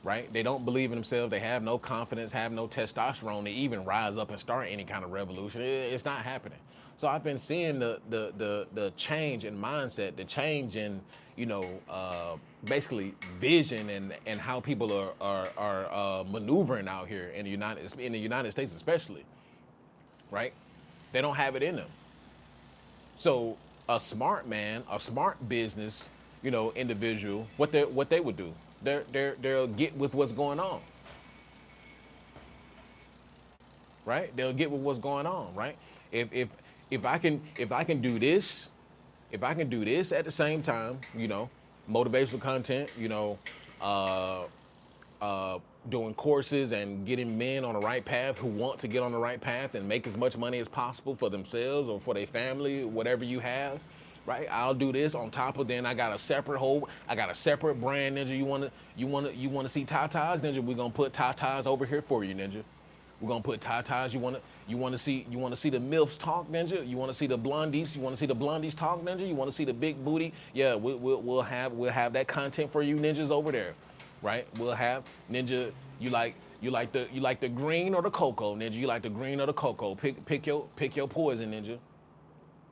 Right? They don't believe in themselves. They have no confidence, have no testosterone to even rise up and start any kind of revolution. It's not happening. So I've been seeing the change in mindset, the change in basically vision and how people are maneuvering out here in the United States especially. Right? They don't have it in them. So a smart man, a smart business, individual, what they would do, they'll get with what's going on, right? They'll get with what's going on, right? If I can do this, if I can do this at the same time, motivational content, uh, doing courses and getting men on the right path who want to get on the right path and make as much money as possible for themselves or for their family, whatever you have, right? I'll do this on top of then I got a separate brand, ninja. You wanna see tatas, ninja? We're gonna put tatas over here for you, ninja. We're gonna put tatas. You wanna see the MILFs talk, ninja? You wanna see the blondies? You wanna see the blondies talk, ninja? You wanna see the big booty? Yeah, we'll have that content for you ninjas over there, right? We'll have ninja. You like the green or the cocoa, ninja? You like the green or the cocoa? Pick your poison, ninja.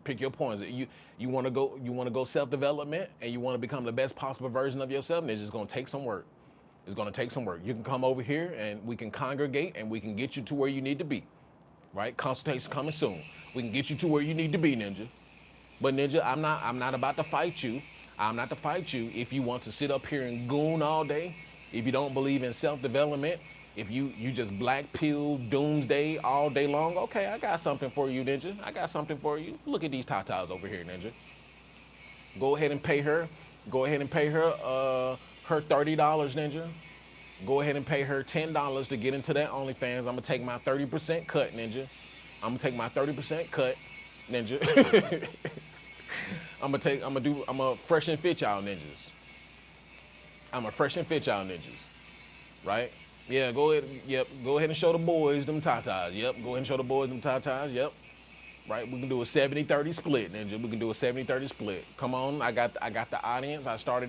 Pick your poison. You want to go self-development and you want to become the best possible version of yourself, and it's just going to take some work. It's going to take some work. You can come over here and we can congregate and we can get you to where you need to be, right? Consultation coming soon. We can get you to where you need to be, ninja. But ninja, I'm not about to fight you. I'm not to fight you if you want to sit up here and goon all day, if you don't believe in self-development, if you just black pill doomsday all day long. Okay, I got something for you, ninja. I got something for you. Look at these tatas over here, ninja. Go ahead and pay her. Go ahead and pay her her $30, ninja. Go ahead and pay her $10 to get into that OnlyFans. I'm gonna take my 30% cut, ninja. I'm gonna take my 30% cut, ninja. I'm gonna fresh and fit y'all ninjas. I'm gonna fresh and fit y'all ninjas, right? Yeah, go ahead. Yep, go ahead and show the boys them tatas. Yep, go ahead and show the boys them tatas. Yep, right. We can do a 70-30 split, ninja. We can do a 70-30 split. Come on, I got the audience. I started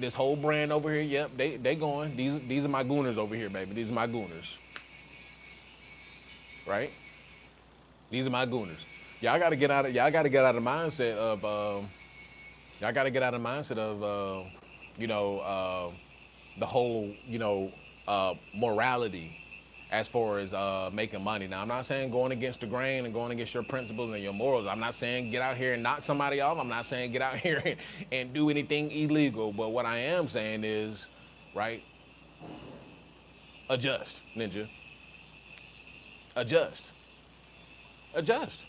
this whole brand over here. Yep, they going. These are my gooners over here, baby. These are my gooners, right? These are my gooners. Y'all gotta get out of the mindset of y'all gotta get out of the mindset of the whole morality as far as making money. Now, I'm not saying going against the grain and going against your principles and your morals. I'm not saying get out here and knock somebody off. I'm not saying get out here and do anything illegal. But what I am saying is, right, adjust, ninja. Adjust. Adjust.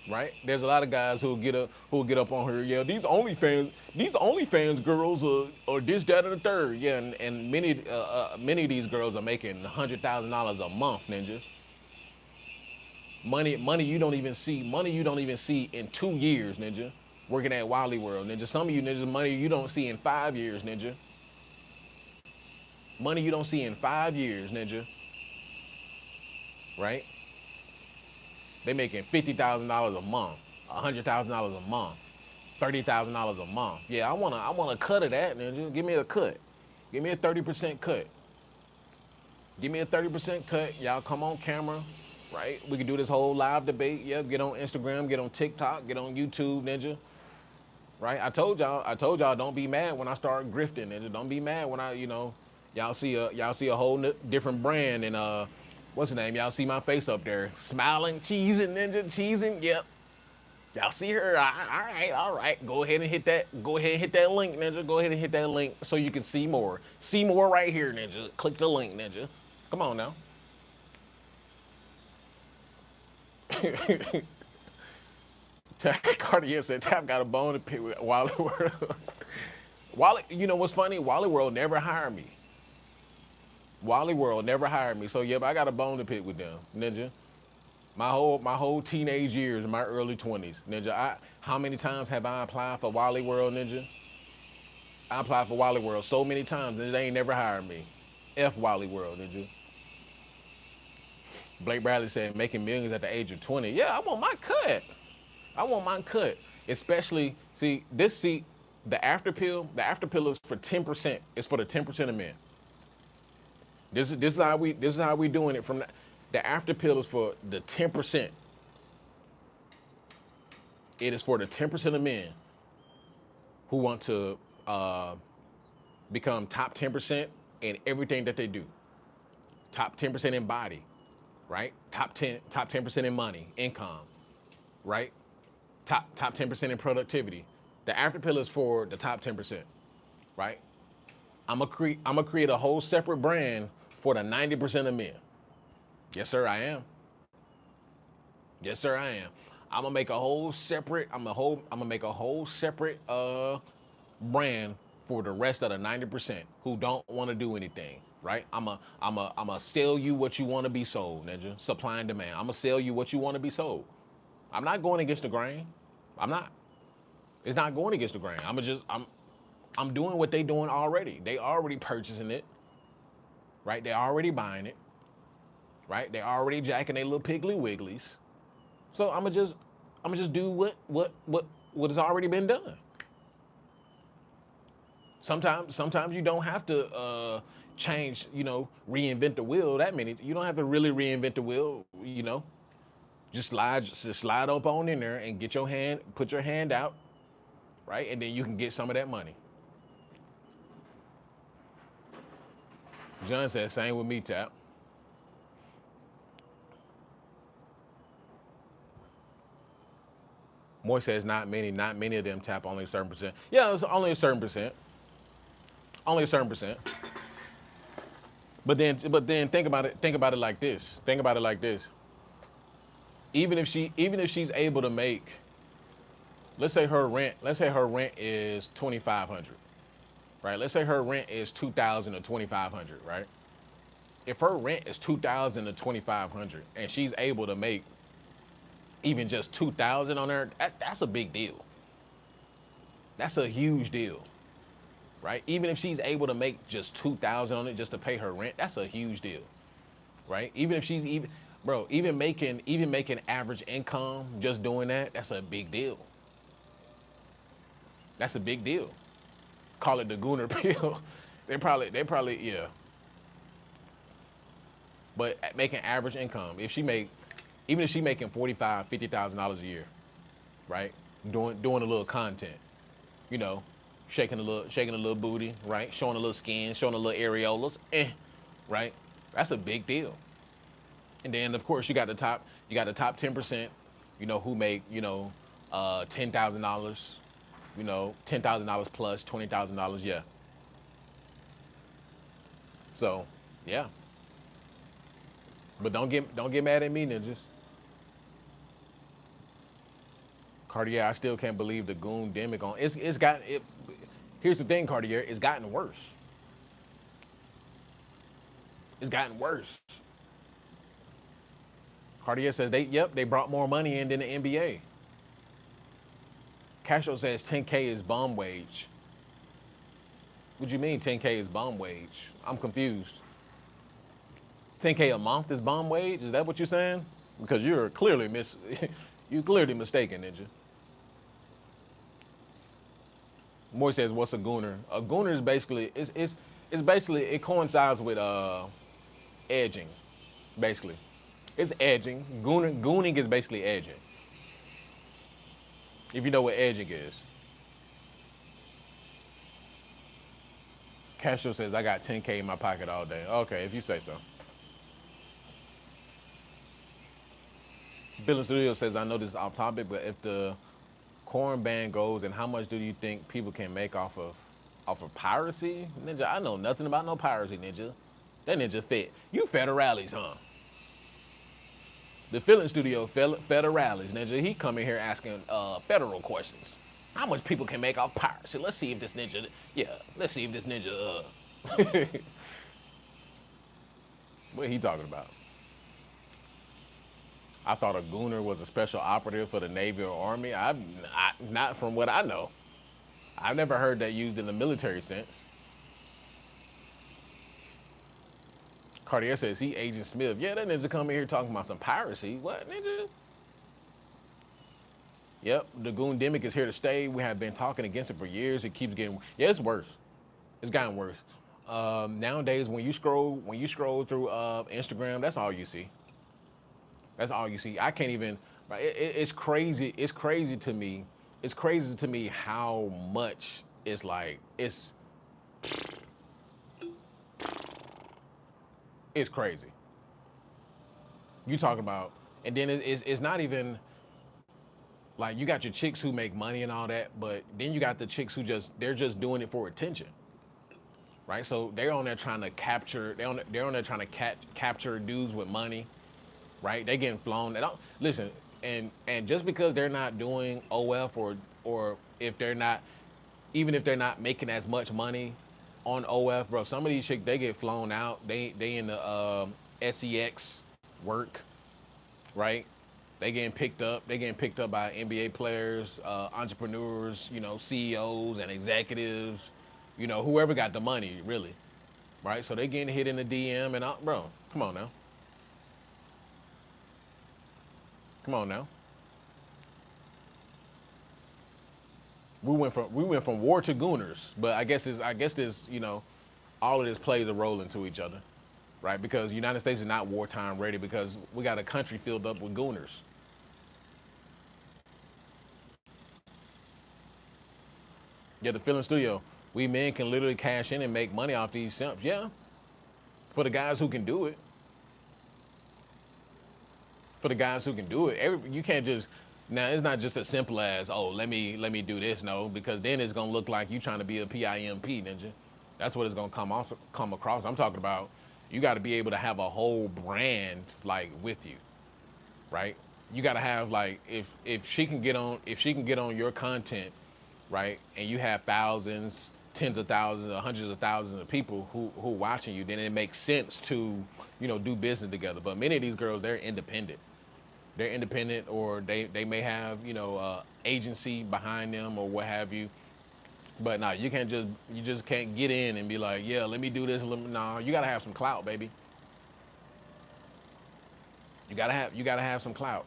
Right? There's a lot of guys who'll get up on her. Yeah, these OnlyFans girls are this, that, and the third. Yeah, and many of these girls are making $100,000 a month, ninjas. Money you don't even see. Money you don't even see in 2 years, ninja. Working at Wally World, ninja. Some of you ninjas, money you don't see in 5 years, ninja. Money you don't see in 5 years, ninja. Right? They making $50,000 a month, $100,000 a month, $30,000 a month. Yeah, I want a cut of that, ninja. Give me a cut. Give me a 30% cut. Give me a 30% cut. Y'all come on camera, right? We can do this whole live debate. Yeah, get on Instagram, get on TikTok, get on YouTube, ninja. Right? I told y'all don't be mad when I start grifting, ninja. Don't be mad when y'all see a whole different brand and What's the name? Y'all see my face up there, smiling, cheesing, ninja, cheesing. Yep. Y'all see her? All right. Go ahead and hit that. Go ahead and hit that link, ninja. Go ahead and hit that link so you can see more. See more right here, ninja. Click the link, ninja. Come on now. Cartier said Tap got a bone to pick with Wally World. Wally, you know what's funny? Wally World never hired me. Wally World never hired me. So yep, I got a bone to pick with them, ninja. My whole teenage years, my early 20s, ninja. How many times have I applied for Wally World, ninja? I applied for Wally World so many times, and they ain't never hired me. F Wally World, ninja. Blake Bradley said making millions at the age of 20. Yeah, I want my cut. I want my cut. Especially, the after pill is for 10%. It's for the 10% of men. This is how we doing it from the after pill is for the 10%. It is for the 10% of men who want to become top 10% in everything that they do. Top 10% in body, right? Top 10% in money, income, right? Top 10% in productivity. The after pill is for the top 10%, right? I'm gonna create a whole separate brand for the 90% of men. Yes, sir, I am. Yes, sir, I am. I'm gonna make a whole separate. I'm gonna make a whole separate brand for the rest of the 90% who don't want to do anything. Right? I'm a sell you what you want to be sold, ninja. Supply and demand. I'm gonna sell you what you want to be sold. I'm not going against the grain. I'm not. It's not going against the grain. I'm doing what they doing already. They already purchasing it. Right? They already buying it. Right? They already jacking their little piggly wigglies. So I'm gonna just do what has already been done. Sometimes you don't have to change, reinvent the wheel that many. You don't have to really reinvent the wheel, Just slide up on in there and put your hand out, right? And then you can get some of that money. John said, same with me, Tap. Moy says not many of them tap only a certain percent. Yeah, it's only a certain percent. Only a certain percent. But then think about it like this. Think about it like this. Even if she's able to make, let's say her rent is 2,500, right? Let's say her rent is 2,000 or 2,500, right? If her rent is 2,000 or 2,500 and she's able to make even just 2,000 on her, that's a big deal. That's a huge deal, right? Even if she's able to make just 2,000 on it just to pay her rent, that's a huge deal, right? Even if she's even making average income just doing that, that's a big deal. That's a big deal. Call it the Gooner pill. They probably yeah. But making average income, even if she making $45,000-$50,000 a year, right? Doing a little content, you know, shaking a little booty, right? Showing a little skin, showing a little areolas, right? That's a big deal. And then of course you got the top 10%, who make, $10,000, $10,000 plus $20,000, yeah. So, yeah. But don't get mad at me, ninjas. Cartier, I still can't believe the goon demic on it's got it. Here's the thing, Cartier, it's gotten worse. It's gotten worse. Cartier says they brought more money in than the NBA. Castro says 10K is bomb wage. What do you mean 10K is bomb wage? I'm confused. 10K a month is bomb wage? Is that what you're saying? Because you're clearly you clearly mistaken, ninja. Moy says, "What's a gooner? A gooner is basically it's basically it coincides with edging, basically. It's edging. Gooning is basically edging. If you know what edging is." Castro says, "I got 10K in my pocket all day." Okay, if you say so. Philly Studio says, I know this is off topic, but if the corn ban goes, and how much do you think people can make off of piracy? Ninja, I know nothing about no piracy, Ninja. That Ninja fed. You federales, huh? The Philly Studio federales, Ninja. He come in here asking federal questions. How much people can make off piracy? Let's see if this Ninja, yeah, let's see if this Ninja, what he talking about? I thought a gooner was a special operative for the Navy or Army. Not from what I know. I've never heard that used in the military sense. Cartier says he Agent Smith. Yeah, that Ninja come in here talking about some piracy. What, Ninja? Yep, the goondemic is here to stay. We have been talking against it for years. It keeps getting, yeah, it's worse. It's gotten worse. Nowadays, when you scroll through Instagram, that's all you see. That's all you see. I can't even. It's crazy. It's crazy to me. It's crazy to me how much it's like. It's crazy. You talk about, and then it's not even like you got your chicks who make money and all that, but then you got the chicks who they're just doing it for attention, right? So they're on there trying to capture. They're on there trying to capture dudes with money, right? They getting flown. They don't listen, and just because they're not doing OF or if they're not, even if they're not making as much money on OF, bro. Some of these chicks, they get flown out. They in the SEX work, right? They getting picked up. They getting picked up by NBA players, entrepreneurs, CEOs and executives, whoever got the money, really, right? So they getting hit in the DM and bro, come on now. Come on now. We went from war to gooners, but I guess this all of this plays a role into each other, right? Because the United States is not wartime ready because we got a country filled up with gooners. Yeah, the Philly Studio, we men can literally cash in and make money off these simps. Yeah, for the guys who can do it. For the guys who can do it, you can't just. Now it's not just as simple as let me do this. No, because then it's gonna look like you trying to be a PIMP ninja. That's what it's gonna come across. I'm talking about you got to be able to have a whole brand like with you, right? You got to have like if she can get on your content, right? And you have thousands, tens of thousands, or hundreds of thousands of people who watching you, then it makes sense to do business together. But many of these girls, they're independent. They're independent, or they may have agency behind them or what have you. But no, you just can't get in and be like, yeah, let me do this. No, you gotta have some clout, baby. You gotta have some clout,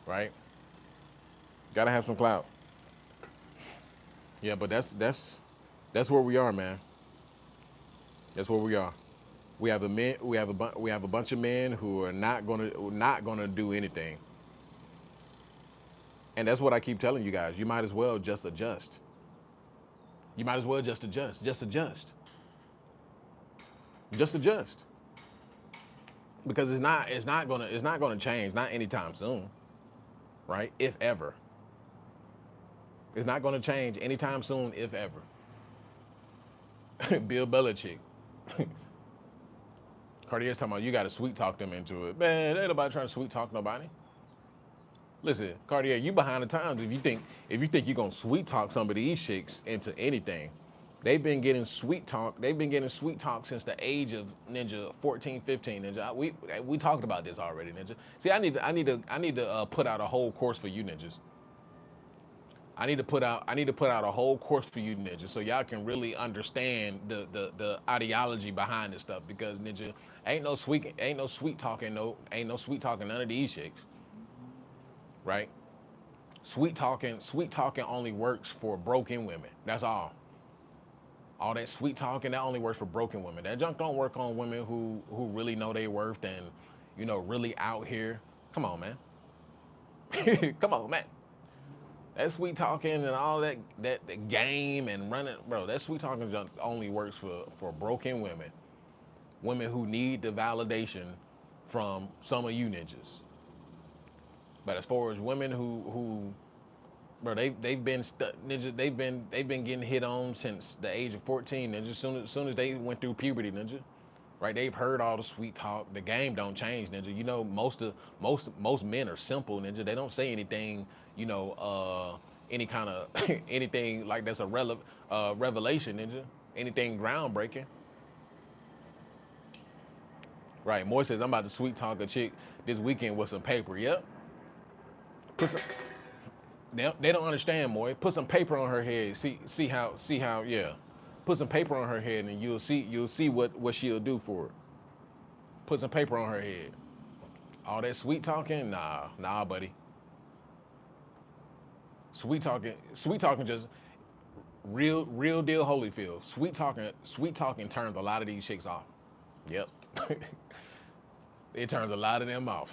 right? Gotta have some clout. Yeah, but that's where we are, man. That's where we are. We have a bunch of men who are not gonna do anything. And that's what I keep telling you guys. You might as well just adjust. You might as well just adjust. Just adjust. Just adjust. Because it's not gonna change, not anytime soon. Right? If ever. It's not gonna change anytime soon, if ever. Bill Belichick. Cartier's talking about you gotta sweet talk them into it. Man, ain't nobody trying to sweet talk nobody. Listen, Cartier, you behind the times if you think you're gonna sweet talk some of these chicks into anything. They've been getting sweet talk. They've been getting sweet talk since the age of Ninja 14, 15. Ninja, we talked about this already, Ninja. See, I need to put out a whole course for you ninjas. I need to put out a whole course for you ninjas so y'all can really understand the ideology behind this stuff because ninja ain't no sweet talking none of these chicks, right? Sweet talking only works for broken women. That's all. All that sweet talking that only works for broken women. That junk don't work on women who really know their worth and really out here. Come on, man. Come on, man. That sweet talking and all that game and running, bro. That sweet talking junk only works for broken women who need the validation from some of you ninjas. But as far as women who bro, they've been ninja. They've been getting hit on since the age of 14, ninja. Soon as they went through puberty, ninja. Right? They've heard all the sweet talk. The game don't change, ninja. You know, most men are simple, ninja. They don't say anything, any kind of anything like that's a revelation, ninja. Anything groundbreaking. Right? Moy says I'm about to sweet talk a chick this weekend with some paper. Yep. Put some, they don't understand, Moy. Put some paper on her head. See how yeah. Put some paper on her head and you'll see what she'll do for it. Put some paper on her head. All that sweet talking, nah, buddy. Sweet talking just real deal Holyfield. Sweet talking turns a lot of these chicks off. Yep. It turns a lot of them off.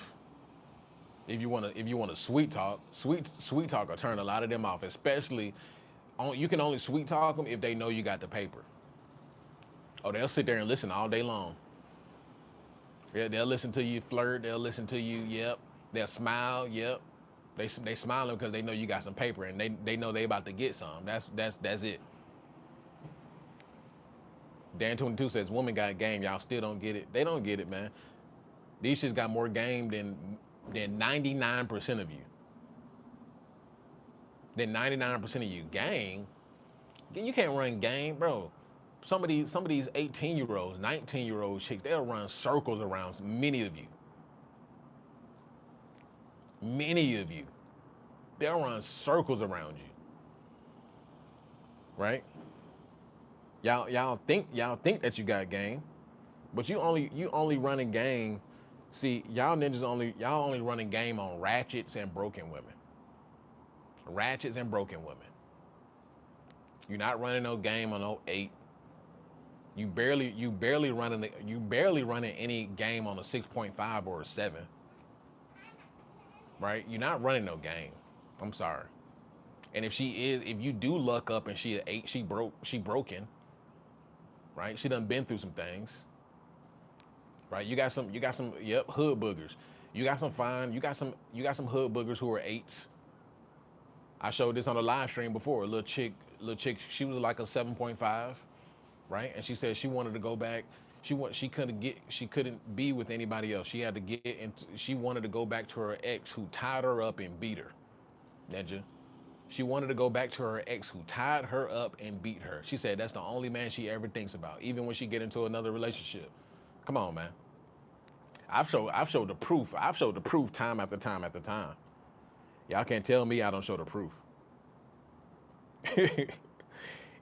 If you wanna sweet talk will turn a lot of them off, especially you can only sweet talk them if they know you got the paper. Oh, they'll sit there and listen all day long. Yeah, they'll listen to you flirt. They'll listen to you. Yep. They'll smile. Yep. They smiling because they know you got some paper and they know they about to get some. That's it. Dan22 says women got game. Y'all still don't get it. They don't get it, man. These shits got more game than 99% of you. Then 99% of you gang. You can't run game, bro. Some of these 18-year-olds, 19-year-old chicks, they'll run circles around many of you. Many of you. They'll run circles around you. Right? Y'all think that you got game, but you only running game. See, y'all only running game on ratchets and broken women. Ratchets and broken women. You're not running no game on no 8. You barely running any game on a 6.5 or a 7. Right? You're not running no game. I'm sorry. And if you do luck up and she an 8, she broken. Right? She done been through some things. Right? You got some yep, hood boogers. You got some hood boogers who are 8s. I showed this on a live stream before. A little chick, she was like a 7.5, right? And she said she wanted to go back. She couldn't be with anybody else. She had to get into she wanted to go back to her ex who tied her up and beat her. Ninja. She wanted to go back to her ex who tied her up and beat her. She said that's the only man she ever thinks about, even when she get into another relationship. Come on, man. I've showed the proof. I've showed the proof time after time after time. Y'all can't tell me I don't show the proof.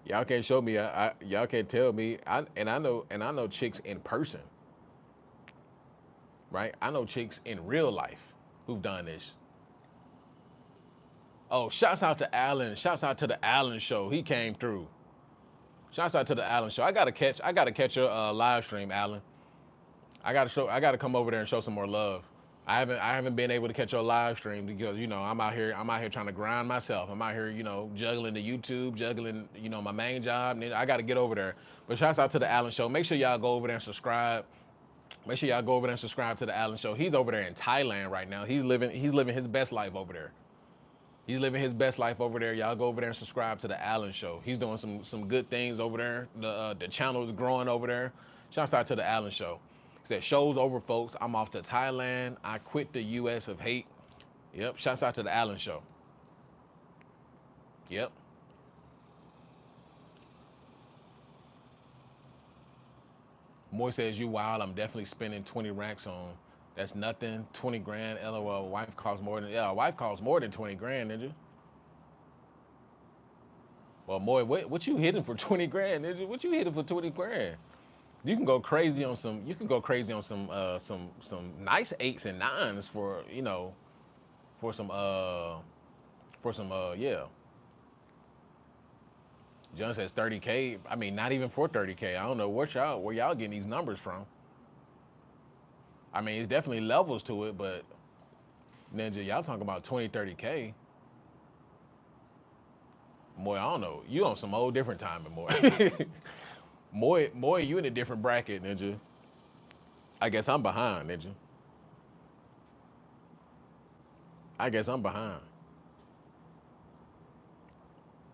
Y'all can't show me. Y'all can't tell me. I know chicks in person, right? I know chicks in real life who've done this. Oh, shouts out to Allen. Shouts out to the Allen show. He came through. Shouts out to the Allen show. I gotta catch your live stream, Allen. I gotta come over there and show some more love. I haven't been able to catch your live stream because I'm out here trying to grind myself. I'm out here, juggling the YouTube, juggling, my main job. And I gotta get over there. But shouts out to the Allen show. Make sure y'all go over there and subscribe. Make sure y'all go over there and subscribe to the Allen show. He's over there in Thailand right now. He's living his best life over there. He's living his best life over there. Y'all go over there and subscribe to the Allen show. He's doing some good things over there. The channel is growing over there. Shouts out to the Allen show. He said, show's over, folks. I'm off to Thailand. I quit the U.S. of hate. Yep. Shouts out to the Allen show. Yep. Moy says, you wild. I'm definitely spending 20 racks on. That's nothing. 20 grand. LOL. Wife costs more than, yeah, wife costs more than 20 grand, ninja. Well, Moy, what you hitting for 20 grand, ninja? What you hitting for 20 grand? You can go crazy on some nice 8s and 9s for some yeah. John says 30K. I mean, not even for 30K. I don't know where y'all getting these numbers from. I mean, it's definitely levels to it, but Ninja, y'all talking about 20, 30K. Moy, I don't know. You on some old different timing, Moy. Moy, you in a different bracket, Ninja. I guess I'm behind, Ninja. I guess I'm behind.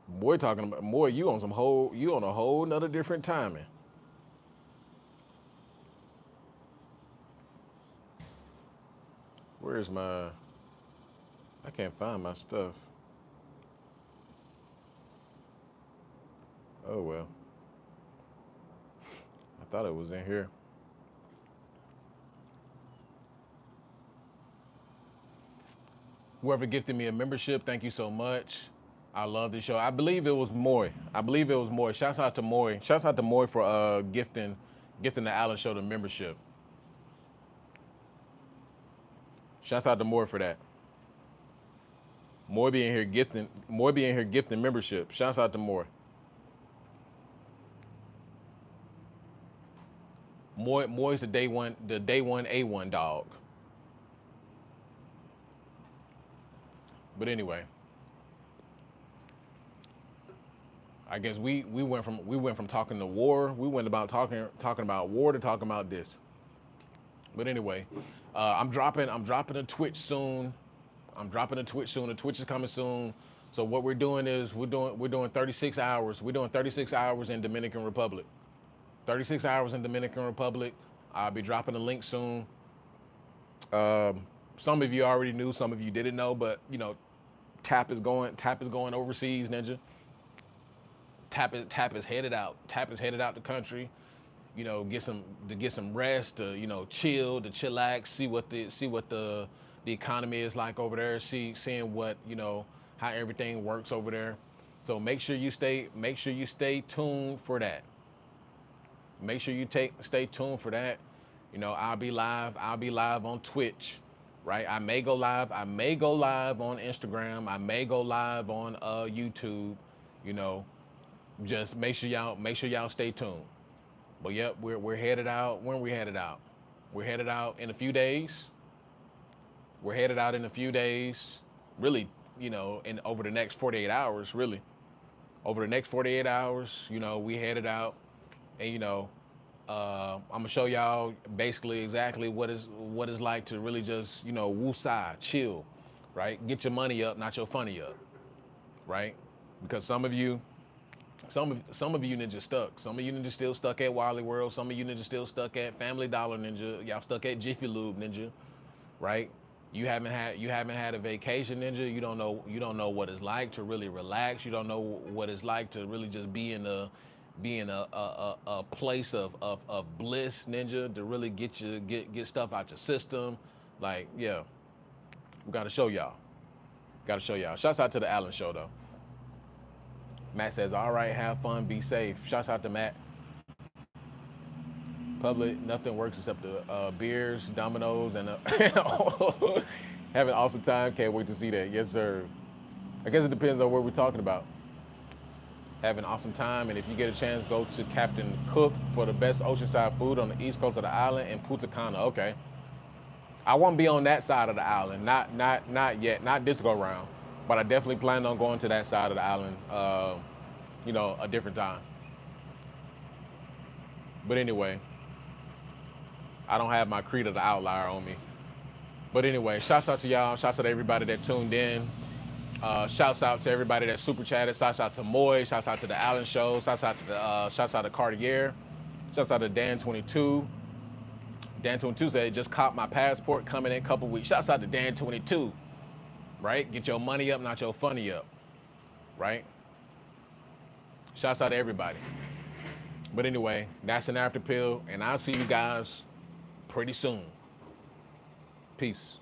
Boy, talking about more. You on a whole nother different timing. Where's my? I can't find my stuff. Oh well, I thought it was in here. Whoever gifted me a membership, thank you so much. I love the show. I believe it was Moy. I believe it was Moy. Shouts out to Moy. Shouts out to Moy for gifting the Allen Show the membership. Shouts out to Moy for that. Moy being here gifting membership. Shouts out to Moy. Moy's the day one A1 dog. But anyway, I guess we went from talking to war. We went about talking about war to talking about this. But anyway, I'm dropping a Twitch soon. The Twitch is coming soon. So what we're doing is we're doing 36 hours. We're doing 36 hours in Dominican Republic. 36 hours in Dominican Republic. I'll be dropping a link soon. Some of you already knew, some of you didn't know, but Tap is going overseas, Ninja. Tap is headed out. Tap is headed out the country. Get some rest, chill, to chillax, see what the economy is like over there, seeing what how everything works over there. So make sure you stay tuned for that. Make sure you stay tuned for that. I'll be live. I'll be live on Twitch, right? I may go live. I may go live on Instagram. I may go live on YouTube. You know, just make sure y'all stay tuned. But yep, we're headed out. When we headed out? We're headed out in a few days. We're headed out in a few days. Really, in over the next 48 hours. Really, over the next 48 hours, we headed out, and I'm gonna show y'all basically exactly what is like to really just woosah, chill, right? Get your money up, not your funny up, right? Because some of you ninjas stuck. Some of you ninjas still stuck at Wally World. Some of you ninjas still stuck at Family Dollar Ninja. Y'all stuck at Jiffy Lube Ninja, right? You haven't had a vacation, Ninja. You don't know what it's like to really relax. You don't know what it's like to really just be in a place of bliss, Ninja, to really get stuff out your system. Like, yeah, we gotta show y'all. Gotta show y'all. Shouts out to the Allen Show though. Matt says, all right, have fun, be safe. Shouts out to Matt. Public, nothing works except the beers, dominoes, and have an awesome time. Can't wait to see that. Yes, sir. I guess it depends on what we're talking about. Have an awesome time, and if you get a chance, go to Captain Cook for the best oceanside food on the east coast of the island in Punta Cana. Okay, I won't be on that side of the island. Not yet. Not this go round, but I definitely plan on going to that side of the island. A different time. But anyway, I don't have my Creed of the Outlier on me. But anyway, shouts out to y'all. Shouts out to everybody that tuned in. Shouts out to everybody that super chatted. Shouts out to Moy. Shouts out to the Allen Show. Shouts out to Cartier. Shouts out to Dan22. Dan22 said, just caught my passport coming in a couple weeks. Shouts out to Dan22. Right? Get your money up, not your funny up. Right? Shouts out to everybody. But anyway, that's an after pill, and I'll see you guys pretty soon. Peace.